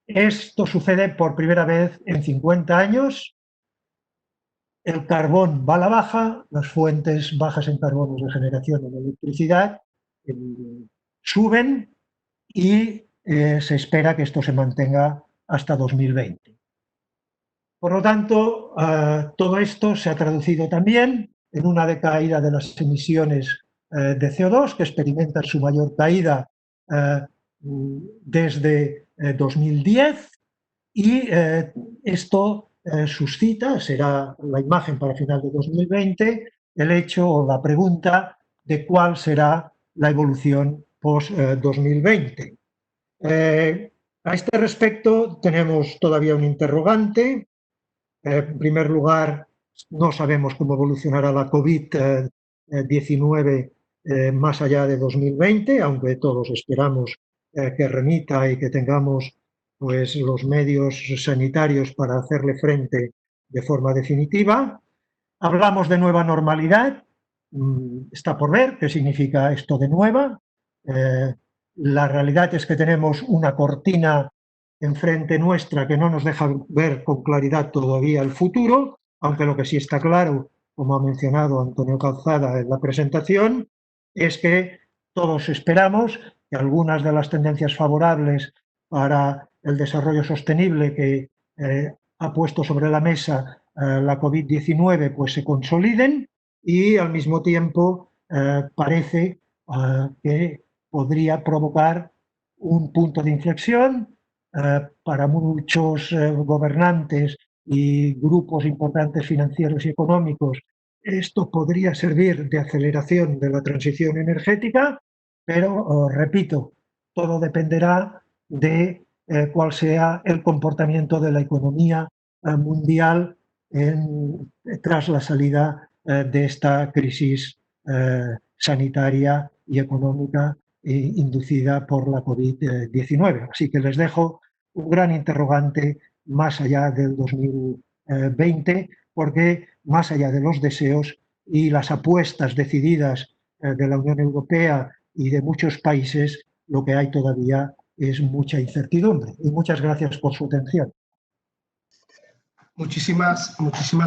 Esto sucede por primera vez en 50 años. El carbón va a la baja, las fuentes bajas en carbono de generación de electricidad suben y se espera que esto se mantenga hasta 2020. Por lo tanto, todo esto se ha traducido también en una decaída de las emisiones de CO2, que experimentan su mayor caída desde 2010, y esto suscita, será la imagen para final de 2020, el hecho o la pregunta de cuál será la evolución post-2020. A este respecto tenemos todavía un interrogante. En primer lugar, no sabemos cómo evolucionará la COVID-19 más allá de 2020, aunque todos esperamos que remita y que tengamos pues, los medios sanitarios para hacerle frente de forma definitiva. Hablamos de nueva normalidad, está por ver qué significa esto de nueva. La realidad es que tenemos una cortina enfrente nuestra que no nos deja ver con claridad todavía el futuro, aunque lo que sí está claro, como ha mencionado Antonio Calzada en la presentación, es que todos esperamos que algunas de las tendencias favorables para el desarrollo sostenible que ha puesto sobre la mesa la COVID-19 pues se consoliden y al mismo tiempo parece que podría provocar un punto de inflexión. Para muchos gobernantes y grupos importantes financieros y económicos, esto podría servir de aceleración de la transición energética, pero, repito, todo dependerá de cuál sea el comportamiento de la economía mundial tras la salida de esta crisis sanitaria y económica inducida por la COVID-19. Así que les dejo un gran interrogante más allá del 2020, porque más allá de los deseos y las apuestas decididas de la Unión Europea y de muchos países, lo que hay todavía es mucha incertidumbre. Y muchas gracias por su atención. Muchísimas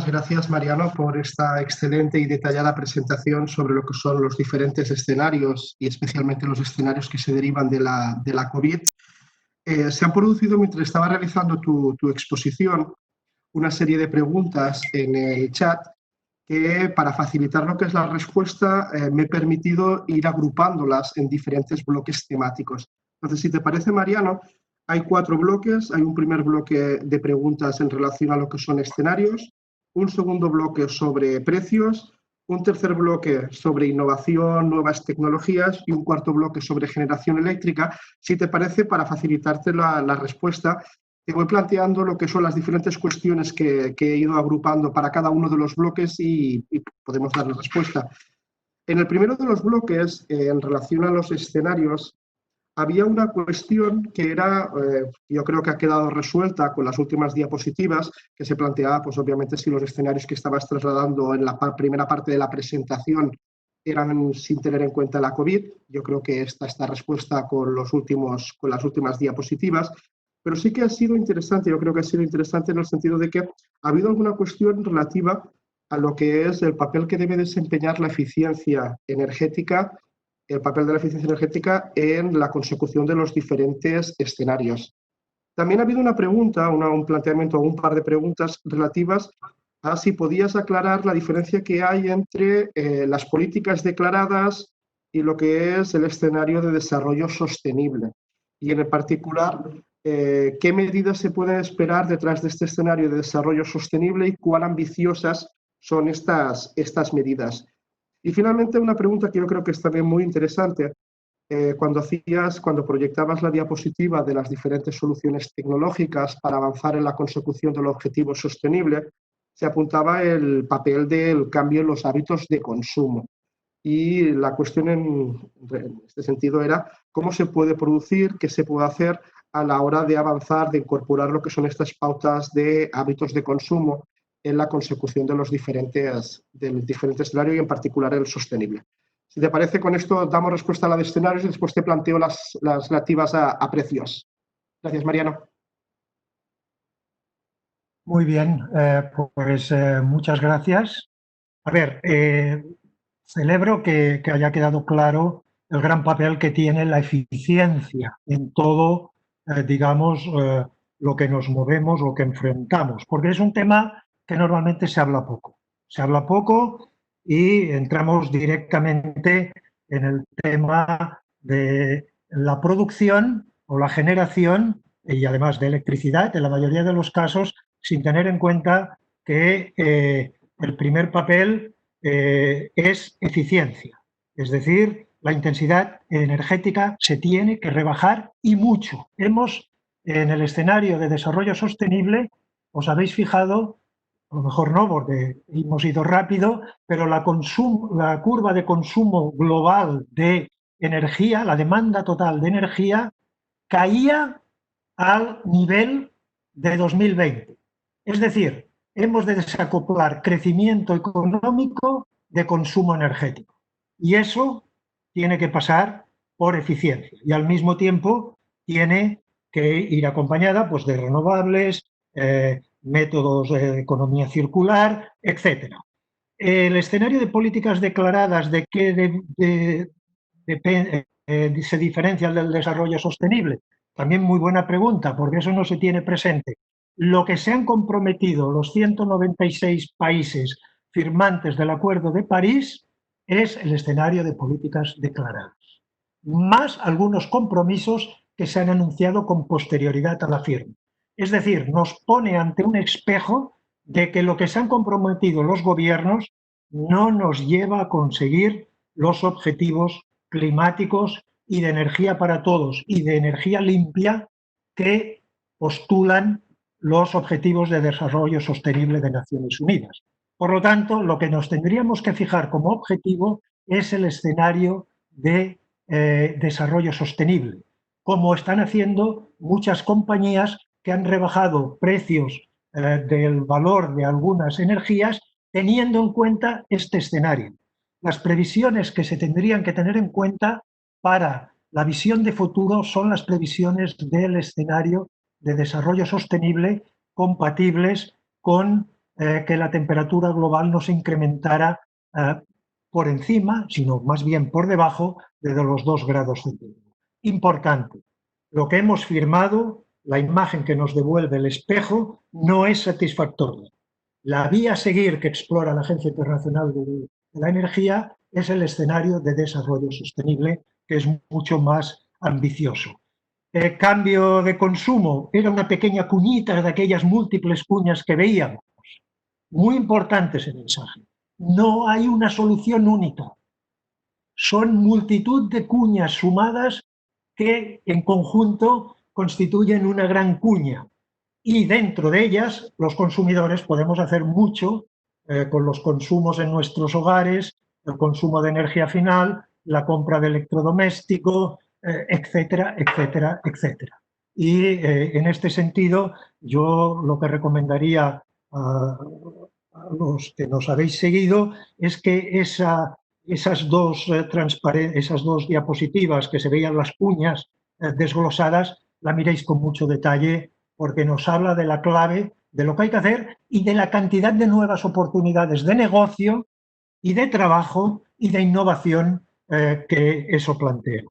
gracias, Mariano, por esta excelente y detallada presentación sobre lo que son los diferentes escenarios y especialmente los escenarios que se derivan de la COVID. Se han producido, mientras estaba realizando tu exposición, una serie de preguntas en el chat que, para facilitar lo que es la respuesta, me he permitido ir agrupándolas en diferentes bloques temáticos. Entonces, si te parece, Mariano, hay 4 bloques. Hay un primer bloque de preguntas en relación a lo que son escenarios, un segundo bloque sobre precios, un tercer bloque sobre innovación, nuevas tecnologías y un cuarto bloque sobre generación eléctrica. Si te parece, para facilitarte la respuesta, te voy planteando lo que son las diferentes cuestiones que he ido agrupando para cada uno de los bloques y podemos dar la respuesta. En el primero de los bloques, en relación a los escenarios, había una cuestión que era, yo creo que ha quedado resuelta con las últimas diapositivas, que se planteaba, pues obviamente, si los escenarios que estabas trasladando en la primera parte de la presentación eran sin tener en cuenta la COVID. Yo creo que esta está respuesta con las últimas diapositivas. Pero sí que ha sido interesante, yo creo que ha sido interesante en el sentido de que ha habido alguna cuestión relativa a lo que es el papel que debe desempeñar la eficiencia energética, el papel de la eficiencia energética en la consecución de los diferentes escenarios. También ha habido una pregunta, un planteamiento, un par de preguntas relativas a si podías aclarar la diferencia que hay entre las políticas declaradas y lo que es el escenario de desarrollo sostenible. Y en particular, ¿qué medidas se pueden esperar detrás de este escenario de desarrollo sostenible y cuán ambiciosas son estas medidas? Y finalmente, una pregunta que yo creo que es también muy interesante. Cuando proyectabas la diapositiva de las diferentes soluciones tecnológicas para avanzar en la consecución del objetivo sostenible, se apuntaba el papel del cambio en los hábitos de consumo. Y la cuestión en este sentido era cómo se puede producir, qué se puede hacer a la hora de avanzar, de incorporar lo que son estas pautas de hábitos de consumo en la consecución de los diferentes escenarios y en particular el sostenible. Si te parece, con esto damos respuesta a la de escenarios y después te planteo las relativas a precios. Gracias, Mariano. Muy bien, pues muchas gracias. A ver, celebro que haya quedado claro el gran papel que tiene la eficiencia en todo, digamos, lo que nos movemos, lo que enfrentamos, porque es un tema que normalmente se habla poco. Se habla poco y entramos directamente en el tema de la producción o la generación, y además de electricidad, en la mayoría de los casos, sin tener en cuenta que el primer papel es eficiencia. Es decir, la intensidad energética se tiene que rebajar y mucho. En el escenario de desarrollo sostenible, os habéis fijado, a lo mejor no, porque hemos ido rápido, pero la curva de consumo global de energía, la demanda total de energía, caía al nivel de 2020. Es decir, hemos de desacoplar crecimiento económico de consumo energético. Y eso tiene que pasar por eficiencia. Y al mismo tiempo tiene que ir acompañada, pues, de renovables, métodos de economía circular, etc. El escenario de políticas declaradas, ¿de qué se diferencia del desarrollo sostenible? También muy buena pregunta, porque eso no se tiene presente. Lo que se han comprometido los 196 países firmantes del Acuerdo de París es el escenario de políticas declaradas, más algunos compromisos que se han anunciado con posterioridad a la firma. Es decir, nos pone ante un espejo de que lo que se han comprometido los gobiernos no nos lleva a conseguir los objetivos climáticos y de energía para todos y de energía limpia que postulan los Objetivos de Desarrollo Sostenible de Naciones Unidas. Por lo tanto, lo que nos tendríamos que fijar como objetivo es el escenario de desarrollo sostenible, como están haciendo muchas compañías que han rebajado precios del valor de algunas energías teniendo en cuenta este escenario. Las previsiones que se tendrían que tener en cuenta para la visión de futuro son las previsiones del escenario de desarrollo sostenible compatibles con que la temperatura global no se incrementara por encima, sino más bien por debajo de los 2 grados centígrados. Importante, lo que hemos firmado, la imagen que nos devuelve el espejo, no es satisfactoria. La vía a seguir que explora la Agencia Internacional de la Energía es el escenario de desarrollo sostenible, que es mucho más ambicioso. El cambio de consumo era una pequeña cuñita de aquellas múltiples cuñas que veíamos. Muy importante ese mensaje. No hay una solución única. Son multitud de cuñas sumadas que en conjunto constituyen una gran cuña. Y dentro de ellas, los consumidores podemos hacer mucho con los consumos en nuestros hogares, el consumo de energía final, la compra de electrodoméstico, etcétera, etcétera, etcétera. Y en este sentido, yo lo que recomendaría a los que nos habéis seguido es que esas dos diapositivas que se veían las cuñas desglosadas, la miréis con mucho detalle, porque nos habla de la clave de lo que hay que hacer y de la cantidad de nuevas oportunidades de negocio y de trabajo y de innovación que eso plantea.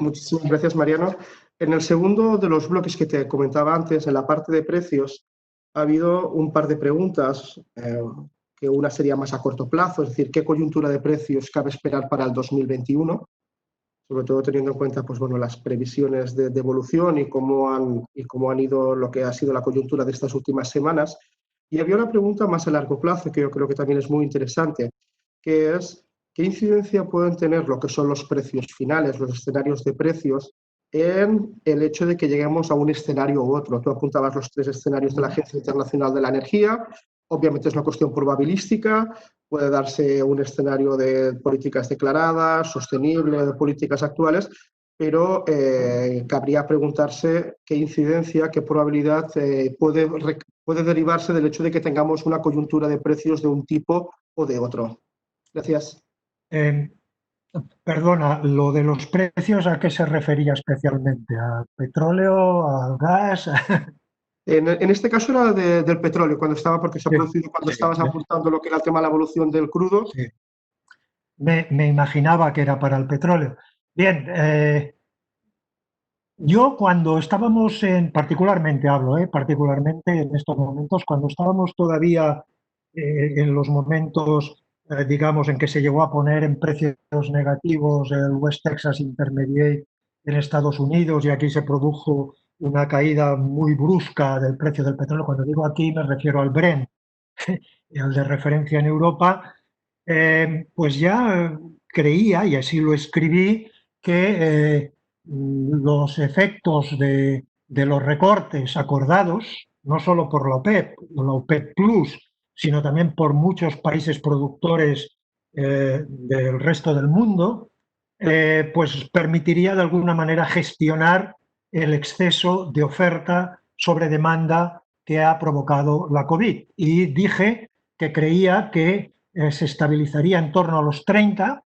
Muchísimas gracias, Mariano. En el segundo de los bloques que te comentaba antes, en la parte de precios, ha habido un par de preguntas, que una sería más a corto plazo, es decir, ¿qué coyuntura de precios cabe esperar para el 2021? Sobre todo teniendo en cuenta pues, bueno, las previsiones de evolución y cómo han ido lo que ha sido la coyuntura de estas últimas semanas. Y había una pregunta más a largo plazo que yo creo que también es muy interesante, que es ¿qué incidencia pueden tener lo que son los precios finales, los escenarios de precios, en el hecho de que lleguemos a un escenario u otro? Tú apuntabas los 3 escenarios de la Agencia Internacional de la Energía. Obviamente es una cuestión probabilística, puede darse un escenario de políticas declaradas, sostenible, de políticas actuales, pero cabría preguntarse qué incidencia, qué probabilidad puede derivarse del hecho de que tengamos una coyuntura de precios de un tipo o de otro. Gracias. Perdona, lo de los precios, ¿a qué se refería especialmente? ¿Al petróleo, al gas? En este caso era del petróleo, porque se ha producido cuando estabas apuntando lo que era el tema de la evolución del crudo. Sí. Me imaginaba que era para el petróleo. Bien, yo cuando estábamos particularmente en estos momentos, cuando estábamos todavía en los momentos, digamos, en que se llegó a poner en precios negativos el West Texas Intermediate en Estados Unidos y aquí se produjo una caída muy brusca del precio del petróleo. Cuando digo aquí me refiero al Brent, el de referencia en Europa, pues ya creía, y así lo escribí, que los efectos de los recortes acordados, no solo por la OPEP Plus, sino también por muchos países productores del resto del mundo, pues permitiría de alguna manera gestionar el exceso de oferta sobre demanda que ha provocado la COVID. Y dije que creía que se estabilizaría en torno a los 30,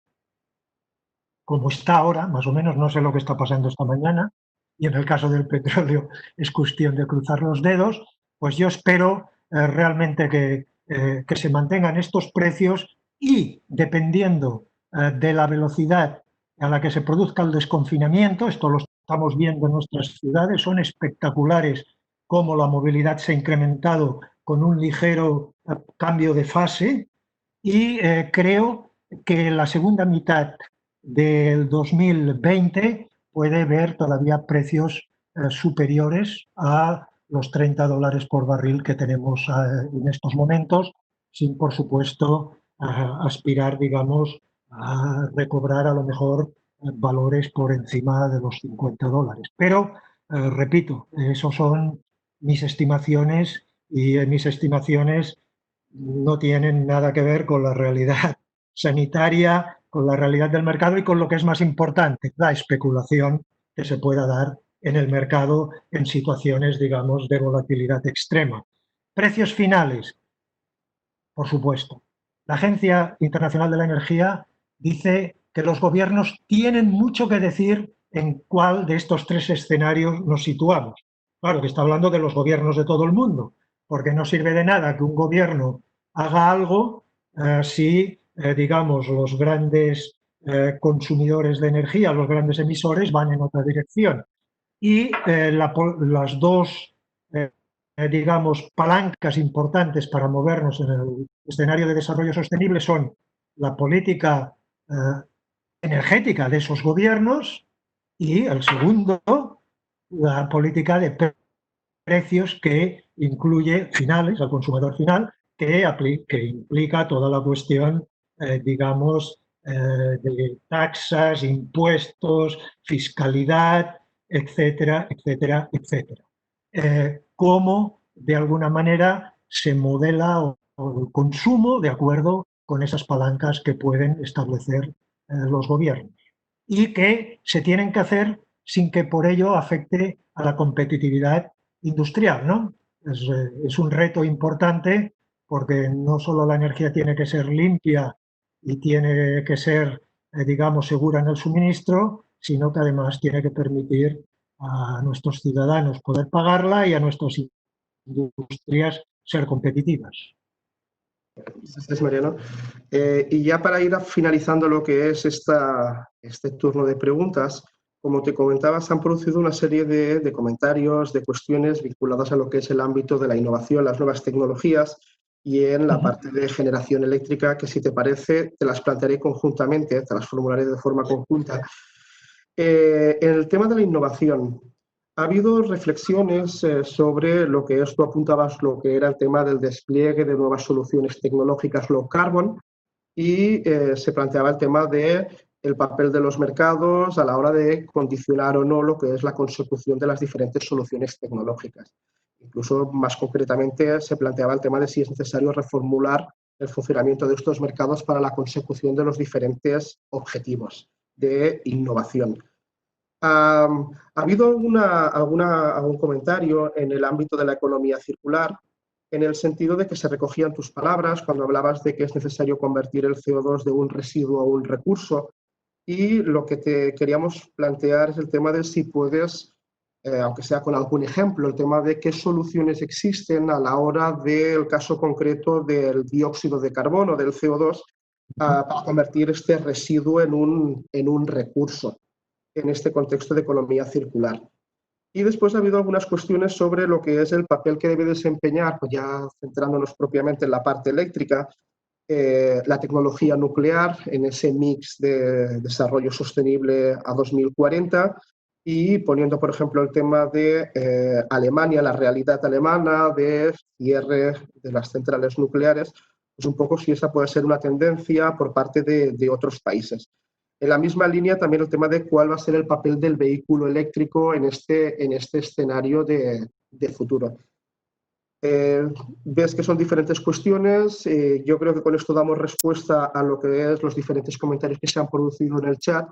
como está ahora, más o menos, no sé lo que está pasando esta mañana, y en el caso del petróleo es cuestión de cruzar los dedos, pues yo espero realmente que se mantengan estos precios y, dependiendo de la velocidad a la que se produzca el desconfinamiento, esto lo estamos viendo en nuestras ciudades, son espectaculares cómo la movilidad se ha incrementado con un ligero cambio de fase, y creo que la segunda mitad del 2020 puede ver todavía precios superiores a los $30 por barril que tenemos en estos momentos, sin, por supuesto, aspirar, digamos, a recobrar a lo mejor valores por encima de los $50. Pero, repito, esos son mis estimaciones y mis estimaciones no tienen nada que ver con la realidad sanitaria, con la realidad del mercado y con lo que es más importante, la especulación que se pueda dar en el mercado en situaciones, digamos, de volatilidad extrema. Precios finales, por supuesto. La Agencia Internacional de la Energía dice que los gobiernos tienen mucho que decir en cuál de estos 3 escenarios nos situamos. Claro que está hablando de los gobiernos de todo el mundo, porque no sirve de nada que un gobierno haga algo si, digamos, los grandes consumidores de energía, los grandes emisores, van en otra dirección. Y las dos, digamos, palancas importantes para movernos en el escenario de desarrollo sostenible son la política energética de esos gobiernos y, el segundo, la política de precios que incluye finales, al consumidor final, que implica toda la cuestión, digamos, de taxas, impuestos, fiscalidad, etcétera, etcétera, etcétera. Cómo, de alguna manera, se modela el consumo de acuerdo con esas palancas que pueden establecer los gobiernos y que se tienen que hacer sin que por ello afecte a la competitividad industrial, ¿no? Es un reto importante porque no solo la energía tiene que ser limpia y tiene que ser, digamos, segura en el suministro, sino que además tiene que permitir a nuestros ciudadanos poder pagarla y a nuestras industrias ser competitivas. Gracias, Mariano. Y ya para ir finalizando lo que es este turno de preguntas, como te comentaba, se han producido una serie de comentarios, de cuestiones vinculadas a lo que es el ámbito de la innovación, las nuevas tecnologías y en la parte de generación eléctrica, que si te parece, te las plantearé conjuntamente, te las formularé de forma conjunta. En el tema de la innovación, ha habido reflexiones sobre lo que tú apuntabas, lo que era el tema del despliegue de nuevas soluciones tecnológicas low carbon y se planteaba el tema de el papel de los mercados a la hora de condicionar o no lo que es la consecución de las diferentes soluciones tecnológicas. Incluso más concretamente se planteaba el tema de si es necesario reformular el funcionamiento de estos mercados para la consecución de los diferentes objetivos de innovación. Ha habido algún comentario en el ámbito de la economía circular, en el sentido de que se recogían tus palabras cuando hablabas de que es necesario convertir el CO2 de un residuo a un recurso, y lo que te queríamos plantear es el tema de si puedes, aunque sea con algún ejemplo, el tema de qué soluciones existen a la hora del caso concreto del dióxido de carbono, del CO2, para convertir este residuo en un recurso en este contexto de economía circular. Y después ha habido algunas cuestiones sobre lo que es el papel que debe desempeñar, pues ya centrándonos propiamente en la parte eléctrica, la tecnología nuclear en ese mix de desarrollo sostenible a 2040 y poniendo, por ejemplo, el tema de Alemania, la realidad alemana de cierre de las centrales nucleares, pues un poco si esa puede ser una tendencia por parte de otros países. En la misma línea también el tema de cuál va a ser el papel del vehículo eléctrico en este escenario de futuro. Ves que son diferentes cuestiones. Yo creo que con esto damos respuesta a lo que es los diferentes comentarios que se han producido en el chat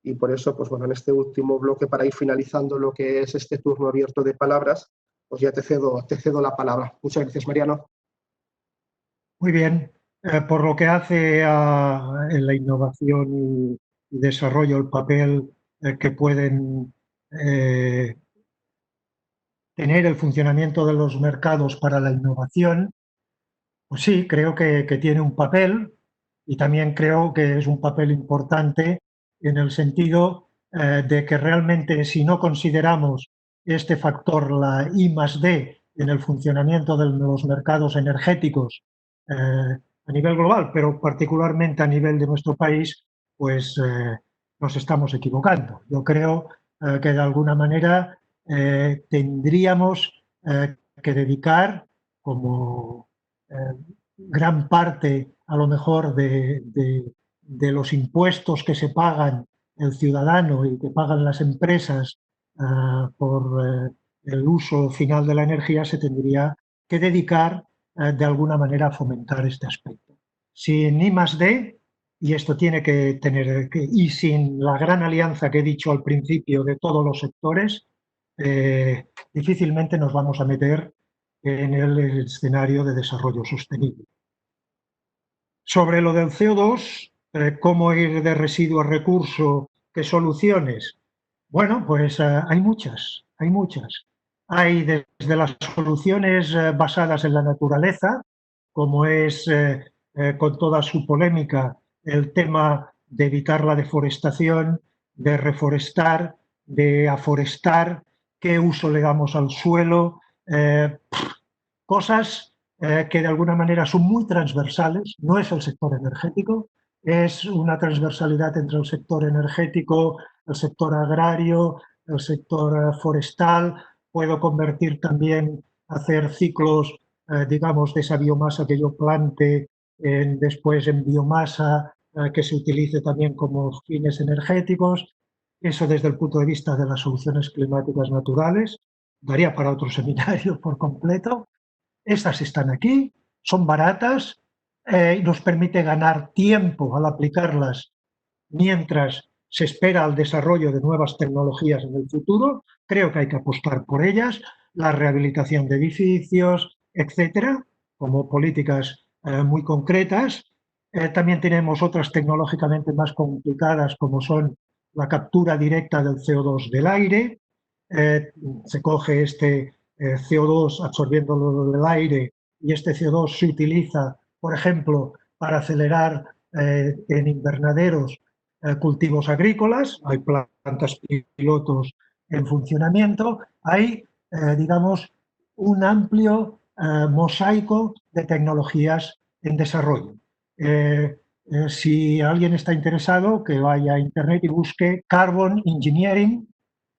y por eso, pues bueno, en este último bloque, para ir finalizando lo que es este turno abierto de palabras, pues ya te cedo la palabra. Muchas gracias, Mariano. Muy bien. Por lo que hace a la innovación y desarrollo, el papel que pueden tener el funcionamiento de los mercados para la innovación, pues sí, creo que tiene un papel y también creo que es un papel importante en el sentido de que realmente si no consideramos este factor, la I+D, en el funcionamiento de los mercados energéticos a nivel global, pero particularmente a nivel de nuestro país, pues nos estamos equivocando. Yo creo que de alguna manera tendríamos que dedicar como gran parte, a lo mejor, de los impuestos que se pagan el ciudadano y que pagan las empresas por el uso final de la energía, se tendría que dedicar de alguna manera a fomentar este aspecto. Sin I+D, y esto tiene que tener, y sin la gran alianza que he dicho al principio de todos los sectores, difícilmente nos vamos a meter en el escenario de desarrollo sostenible. Sobre lo del CO2, cómo ir de residuo a recurso, qué soluciones. Bueno, pues hay muchas, hay muchas. Hay desde las soluciones basadas en la naturaleza, como es con toda su polémica el tema de evitar la deforestación, de reforestar, de aforestar, qué uso le damos al suelo, cosas que de alguna manera son muy transversales. No es el sector energético, es una transversalidad entre el sector energético, el sector agrario, el sector forestal. Puedo convertir también, hacer ciclos, digamos, de esa biomasa que yo plante después en biomasa que se utilice también como fines energéticos. Eso desde el punto de vista de las soluciones climáticas naturales. Daría para otro seminario por completo. Estas están aquí, son baratas y nos permite ganar tiempo al aplicarlas mientras se espera el desarrollo de nuevas tecnologías en el futuro. Creo que hay que apostar por ellas, la rehabilitación de edificios, etcétera, como políticas muy concretas. También tenemos otras tecnológicamente más complicadas, como son la captura directa del CO2 del aire. Se coge este CO2 absorbiéndolo del aire y este CO2 se utiliza, por ejemplo, para acelerar en invernaderos cultivos agrícolas. Hay plantas pilotos en funcionamiento. Hay, digamos, un amplio mosaico de tecnologías en desarrollo. Si alguien está interesado, que vaya a internet y busque Carbon Engineering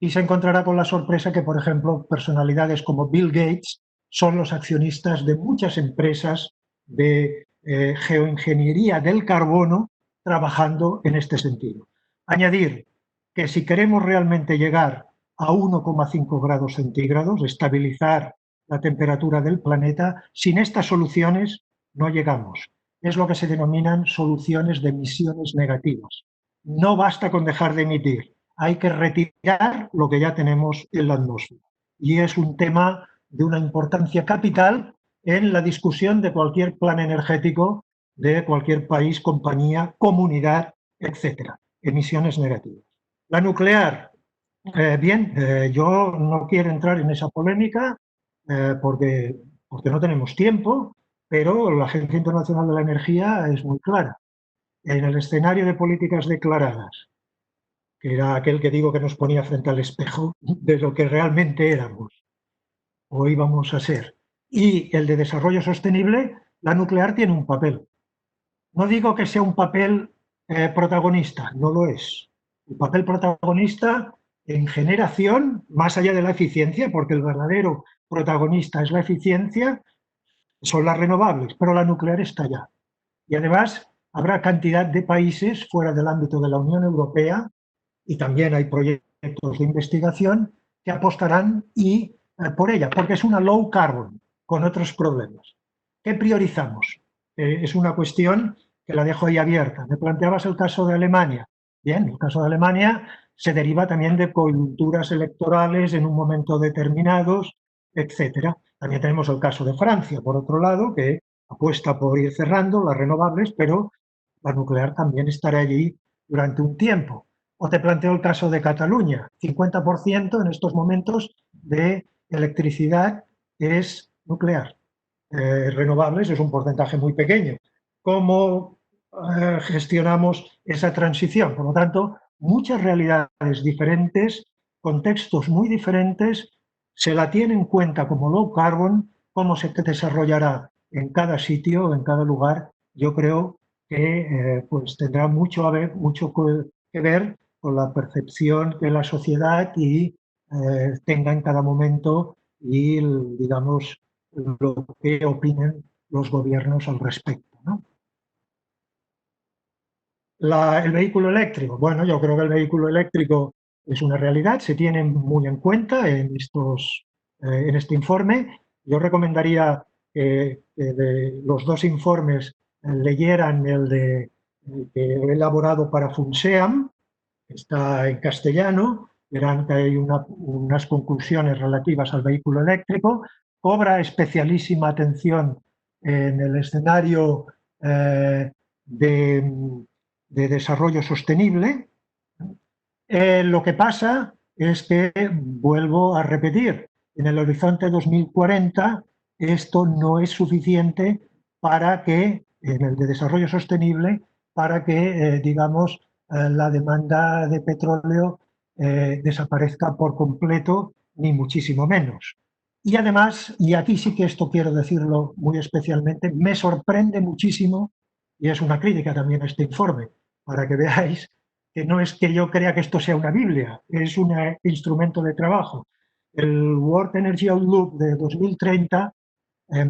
y se encontrará con la sorpresa que, por ejemplo, personalidades como Bill Gates son los accionistas de muchas empresas de geoingeniería del carbono trabajando en este sentido. Añadir que si queremos realmente llegar a 1,5 grados centígrados, estabilizar la temperatura del planeta, sin estas soluciones no llegamos. Es lo que se denominan soluciones de emisiones negativas. No basta con dejar de emitir, hay que retirar lo que ya tenemos en la atmósfera. Y es un tema de una importancia capital en la discusión de cualquier plan energético de cualquier país, compañía, comunidad, etcétera. Emisiones negativas. La nuclear, yo no quiero entrar en esa polémica porque no tenemos tiempo, pero la Agencia Internacional de la Energía es muy clara. En el escenario de políticas declaradas, que era aquel que digo que nos ponía frente al espejo de lo que realmente éramos o íbamos a ser, y el de desarrollo sostenible, la nuclear tiene un papel. No digo que sea un papel protagonista, no lo es. El papel protagonista en generación, más allá de la eficiencia, porque el verdadero protagonista es la eficiencia, son las renovables, pero la nuclear está allá. Y además habrá cantidad de países fuera del ámbito de la Unión Europea, y también hay proyectos de investigación que apostarán por ella, porque es una low carbon, con otros problemas. ¿Qué priorizamos? Es una cuestión que la dejo ahí abierta. Me planteabas el caso de Alemania. Bien, el caso de Alemania se deriva también de coyunturas electorales en un momento determinado, etcétera. También tenemos el caso de Francia, por otro lado, que apuesta por ir cerrando las renovables, pero la nuclear también estará allí durante un tiempo. O te planteo el caso de Cataluña. 50% en estos momentos de electricidad es nuclear. Renovables es un porcentaje muy pequeño. ¿Cómo gestionamos esa transición? Por lo tanto, muchas realidades diferentes, contextos muy diferentes, se la tiene en cuenta como low carbon, cómo se desarrollará en cada sitio, en cada lugar. Yo creo que pues tendrá mucho que ver con la percepción que la sociedad tenga en cada momento y, digamos, lo que opinen los gobiernos al respecto, ¿no? El vehículo eléctrico. Bueno, yo creo que el vehículo eléctrico es una realidad, se tiene muy en cuenta en este informe. Yo recomendaría que de los dos informes leyeran el que he elaborado para FUNSEAM, que está en castellano. Verán que hay unas conclusiones relativas al vehículo eléctrico. Cobra especialísima atención en el escenario de desarrollo sostenible. Lo que pasa es que, vuelvo a repetir, en el horizonte 2040 esto no es suficiente para que, en el de desarrollo sostenible, para que, digamos, la demanda de petróleo desaparezca por completo, ni muchísimo menos. Y además, y aquí sí que esto quiero decirlo muy especialmente, me sorprende muchísimo, y es una crítica también a este informe, para que veáis que no es que yo crea que esto sea una Biblia, es un instrumento de trabajo. El World Energy Outlook de 2030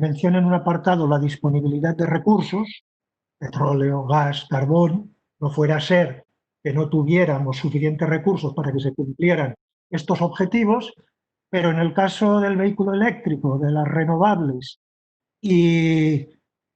menciona en un apartado la disponibilidad de recursos, petróleo, gas, carbón, no fuera a ser que no tuviéramos suficientes recursos para que se cumplieran estos objetivos, pero en el caso del vehículo eléctrico, de las renovables y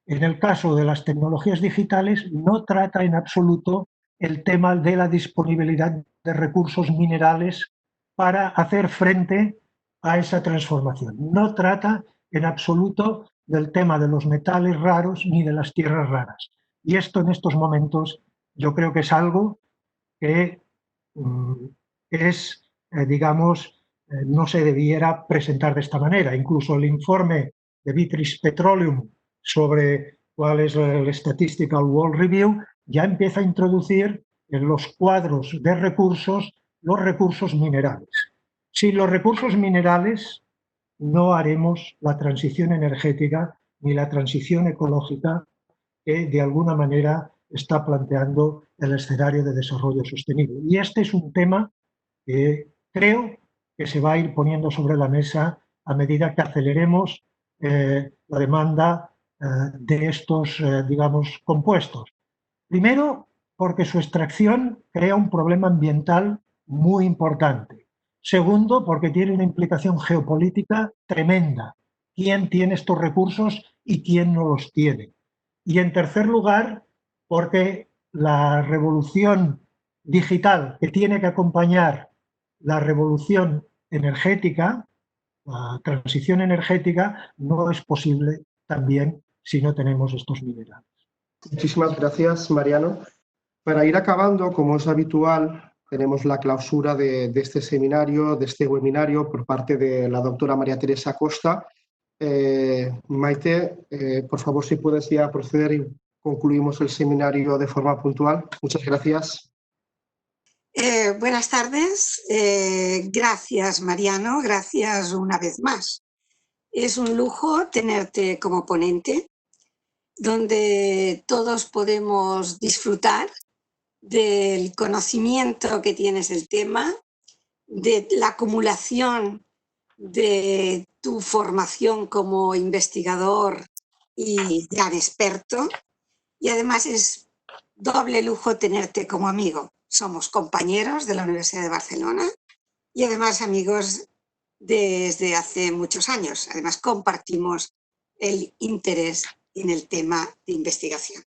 en el caso de las tecnologías digitales, no trata en absoluto el tema de la disponibilidad de recursos minerales para hacer frente a esa transformación. No trata en absoluto del tema de los metales raros ni de las tierras raras. Y esto en estos momentos yo creo que es algo que es, digamos, no se debiera presentar de esta manera. Incluso el informe de British Petroleum sobre cuál es el Statistical World Review ya empieza a introducir en los cuadros de recursos los recursos minerales. Sin los recursos minerales no haremos la transición energética ni la transición ecológica que de alguna manera está planteando el escenario de desarrollo sostenible. Y este es un tema que creo que se va a ir poniendo sobre la mesa a medida que aceleremos la demanda de estos, digamos, compuestos. Primero, porque su extracción crea un problema ambiental muy importante. Segundo, porque tiene una implicación geopolítica tremenda. ¿Quién tiene estos recursos y quién no los tiene? Y en tercer lugar, porque la revolución digital que tiene que acompañar la revolución energética, la transición energética, no es posible también si no tenemos estos minerales. Muchísimas gracias, Mariano. Para ir acabando, como es habitual, tenemos la clausura de este seminario, de este webinario, por parte de la doctora María Teresa Costa. Maite, por favor, si puedes ya proceder y concluimos el seminario de forma puntual. Muchas gracias. Buenas tardes. Gracias, Mariano. Gracias una vez más. Es un lujo tenerte como ponente, donde todos podemos disfrutar del conocimiento que tienes del tema, de la acumulación de tu formación como investigador y gran experto, y además es doble lujo tenerte como amigo. Somos compañeros de la Universidad de Barcelona y además amigos desde hace muchos años. Además compartimos el interés en el tema de investigación.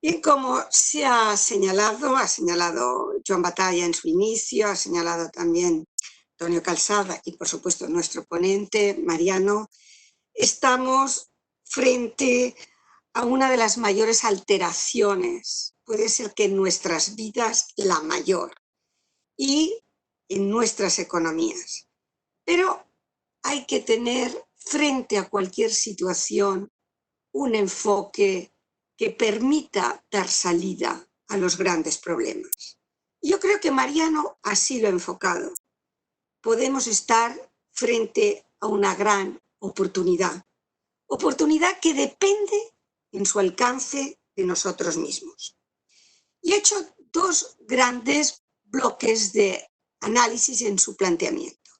Y como se ha señalado Joan Batalla en su inicio, ha señalado también Antonio Calzada y por supuesto nuestro ponente, Mariano, estamos frente a una de las mayores alteraciones, puede ser que en nuestras vidas la mayor, y en nuestras economías. Pero hay que tener frente a cualquier situación un enfoque que permita dar salida a los grandes problemas. Yo creo que Mariano así lo ha enfocado. Podemos estar frente a una gran oportunidad que depende en su alcance de nosotros mismos. Y he hecho dos grandes bloques de análisis en su planteamiento.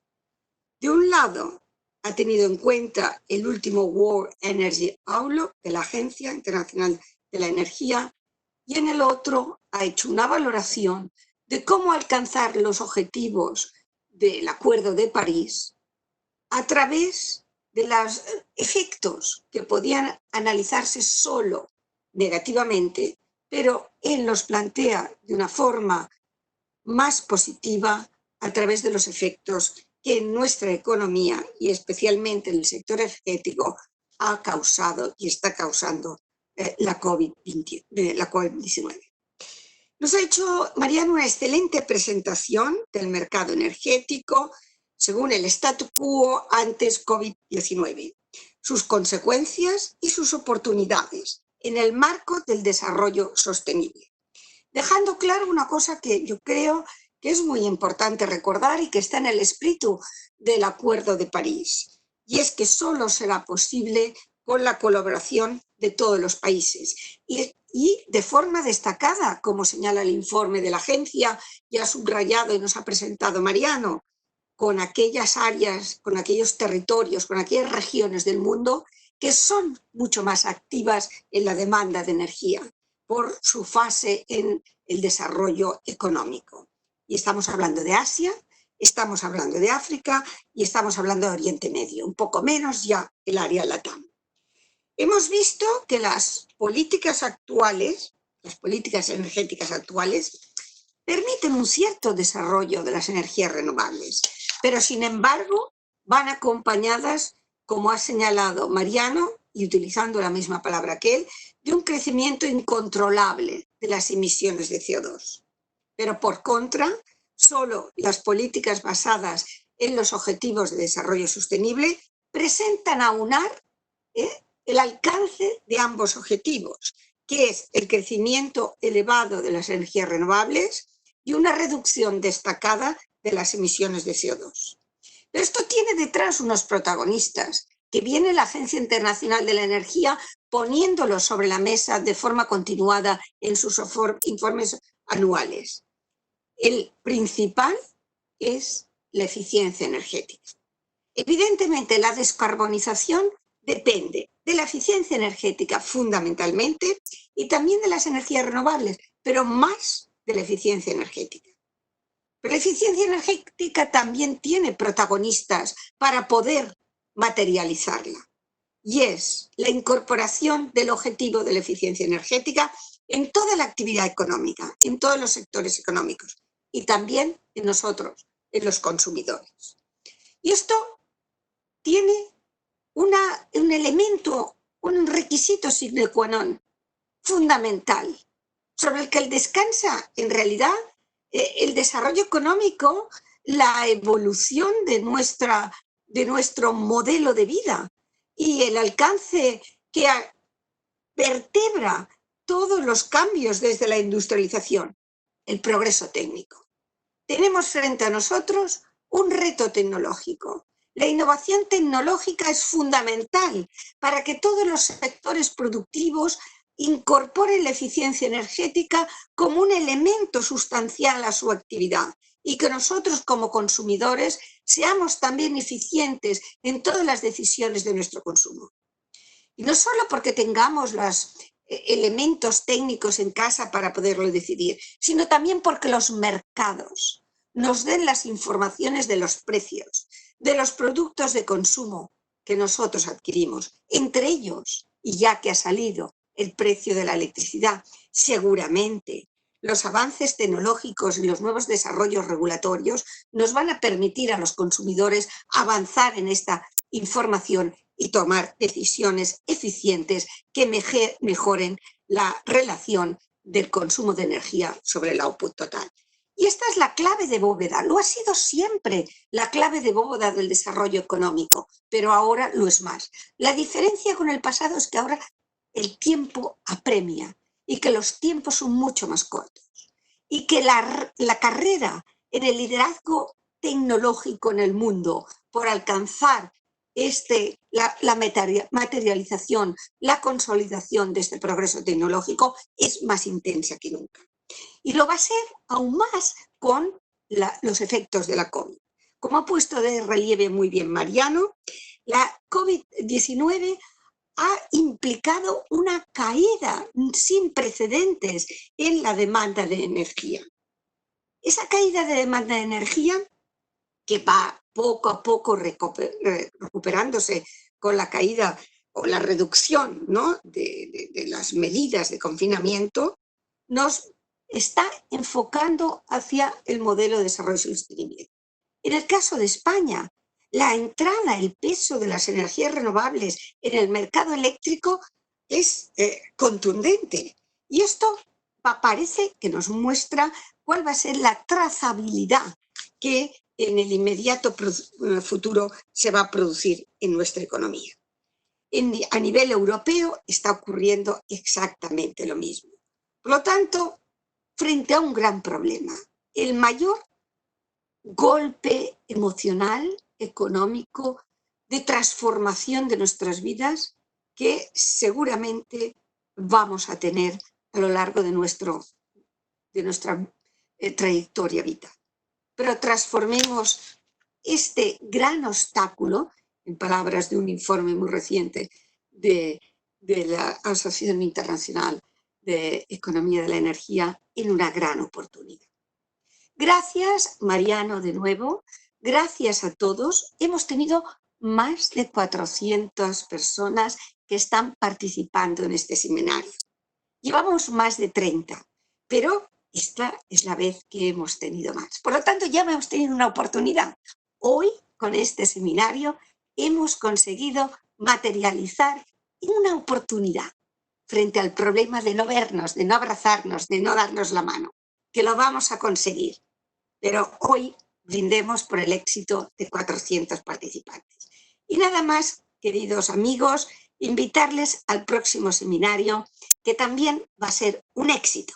De un lado, ha tenido en cuenta el último World Energy Outlook de la Agencia Internacional de la Energía, y en el otro ha hecho una valoración de cómo alcanzar los objetivos del Acuerdo de París a través de los efectos que podían analizarse solo negativamente, pero él los plantea de una forma más positiva a través de los efectos que en nuestra economía y especialmente en el sector energético ha causado y está causando la COVID-19. Nos ha hecho Mariano una excelente presentación del mercado energético, según el statu quo antes COVID-19, sus consecuencias y sus oportunidades en el marco del desarrollo sostenible. Dejando claro una cosa que yo creo que es muy importante recordar y que está en el espíritu del Acuerdo de París, y es que solo será posible con la colaboración de todos los países y de forma destacada, como señala el informe de la agencia, ya subrayado y nos ha presentado Mariano, con aquellas áreas, con aquellos territorios, con aquellas regiones del mundo que son mucho más activas en la demanda de energía por su fase en el desarrollo económico. Y estamos hablando de Asia, estamos hablando de África y estamos hablando de Oriente Medio, un poco menos ya el área LATAM. Hemos visto que las políticas actuales, las políticas energéticas actuales, permiten un cierto desarrollo de las energías renovables, pero sin embargo van acompañadas, como ha señalado Mariano, y utilizando la misma palabra que él, de un crecimiento incontrolable de las emisiones de CO2. Pero por contra, solo las políticas basadas en los objetivos de desarrollo sostenible presentan aunar el alcance de ambos objetivos, que es el crecimiento elevado de las energías renovables y una reducción destacada de las emisiones de CO2. Pero esto tiene detrás unos protagonistas, que viene la Agencia Internacional de la Energía poniéndolo sobre la mesa de forma continuada en sus informes anuales. El principal es la eficiencia energética. Evidentemente, la descarbonización depende de la eficiencia energética fundamentalmente y también de las energías renovables, pero más de la eficiencia energética. Pero la eficiencia energética también tiene protagonistas para poder materializarla, y es la incorporación del objetivo de la eficiencia energética en toda la actividad económica, en todos los sectores económicos y también en nosotros, en los consumidores. Y esto tiene un elemento, un requisito sine qua non fundamental, sobre el que descansa en realidad el desarrollo económico, la evolución de nuestro modelo de vida y el alcance que vertebra todos los cambios desde la industrialización, el progreso técnico. Tenemos frente a nosotros un reto tecnológico. La innovación tecnológica es fundamental para que todos los sectores productivos incorporen la eficiencia energética como un elemento sustancial a su actividad y que nosotros como consumidores seamos también eficientes en todas las decisiones de nuestro consumo. Y no solo porque tengamos los elementos técnicos en casa para poderlo decidir, sino también porque los mercados nos den las informaciones de los precios, de los productos de consumo que nosotros adquirimos, entre ellos, y ya que ha salido el precio de la electricidad, seguramente los avances tecnológicos y los nuevos desarrollos regulatorios nos van a permitir a los consumidores avanzar en esta información y tomar decisiones eficientes que mejoren la relación del consumo de energía sobre el output total. Y esta es la clave de bóveda, lo ha sido siempre la clave de bóveda del desarrollo económico, pero ahora lo es más. La diferencia con el pasado es que ahora el tiempo apremia y que los tiempos son mucho más cortos y que la carrera en el liderazgo tecnológico en el mundo por alcanzar la materialización, la consolidación de este progreso tecnológico es más intensa que nunca. Y lo va a ser aún más con los efectos de la COVID. Como ha puesto de relieve muy bien Mariano, la COVID-19 ha implicado una caída sin precedentes en la demanda de energía. Esa caída de demanda de energía, que va poco a poco recuperándose con la caída o la reducción, ¿no?, de las medidas de confinamiento, nos está enfocando hacia el modelo de desarrollo sostenible. En el caso de España, la entrada, el peso de las energías renovables en el mercado eléctrico es contundente. Y esto parece que nos muestra cuál va a ser la trazabilidad que en el inmediato futuro se va a producir en nuestra economía. A nivel europeo está ocurriendo exactamente lo mismo. Por lo tanto, frente a un gran problema, el mayor golpe emocional, económico, de transformación de nuestras vidas que seguramente vamos a tener a lo largo de nuestra trayectoria vital. Pero transformemos este gran obstáculo, en palabras de un informe muy reciente de la Asociación Internacional de Economía de la Energía, en una gran oportunidad. Gracias, Mariano, de nuevo. Gracias a todos. Hemos tenido más de 400 personas que están participando en este seminario. Llevamos más de 30, pero esta es la vez que hemos tenido más. Por lo tanto, ya hemos tenido una oportunidad. Hoy, con este seminario, hemos conseguido materializar una oportunidad frente al problema de no vernos, de no abrazarnos, de no darnos la mano, que lo vamos a conseguir. Pero hoy brindemos por el éxito de 400 participantes. Y nada más, queridos amigos, invitarles al próximo seminario, que también va a ser un éxito.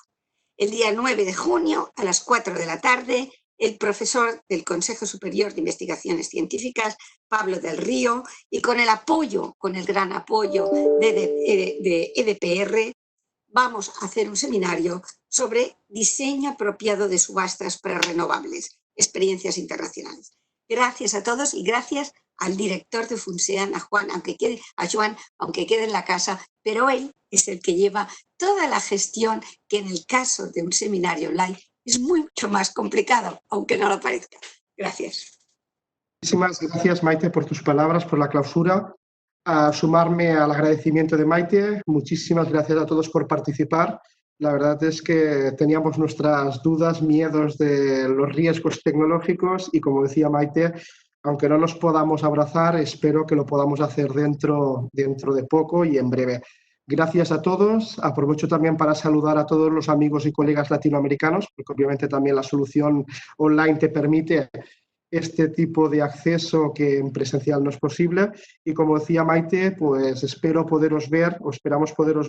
El día 9 de junio, a las 4 de la tarde, el profesor del Consejo Superior de Investigaciones Científicas, Pablo del Río, y con el apoyo, con el gran apoyo de EDPR, vamos a hacer un seminario sobre diseño apropiado de subastas para renovables, experiencias internacionales. Gracias a todos y gracias al director de FUNSEAM, a Joan, aunque quede en la casa, pero él es el que lleva toda la gestión, que en el caso de un seminario online es mucho más complicado, aunque no lo parezca. Gracias. Muchísimas gracias, Maite, por tus palabras, por la clausura. A sumarme al agradecimiento de Maite, muchísimas gracias a todos por participar. La verdad es que teníamos nuestras dudas, miedos de los riesgos tecnológicos y, como decía Maite, aunque no nos podamos abrazar, espero que lo podamos hacer dentro de poco y en breve. Gracias a todos. Aprovecho también para saludar a todos los amigos y colegas latinoamericanos, porque obviamente también la solución online te permite este tipo de acceso que en presencial no es posible. Y como decía Maite, pues esperamos poderos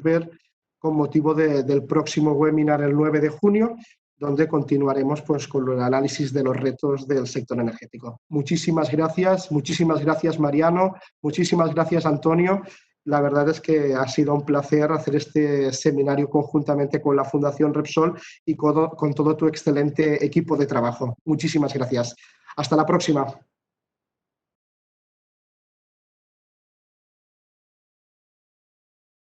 ver con motivo del próximo webinar el 9 de junio, donde continuaremos pues con el análisis de los retos del sector energético. Muchísimas gracias Mariano, muchísimas gracias Antonio. La verdad es que ha sido un placer hacer este seminario conjuntamente con la Fundación Repsol y con todo tu excelente equipo de trabajo. Muchísimas gracias. Hasta la próxima.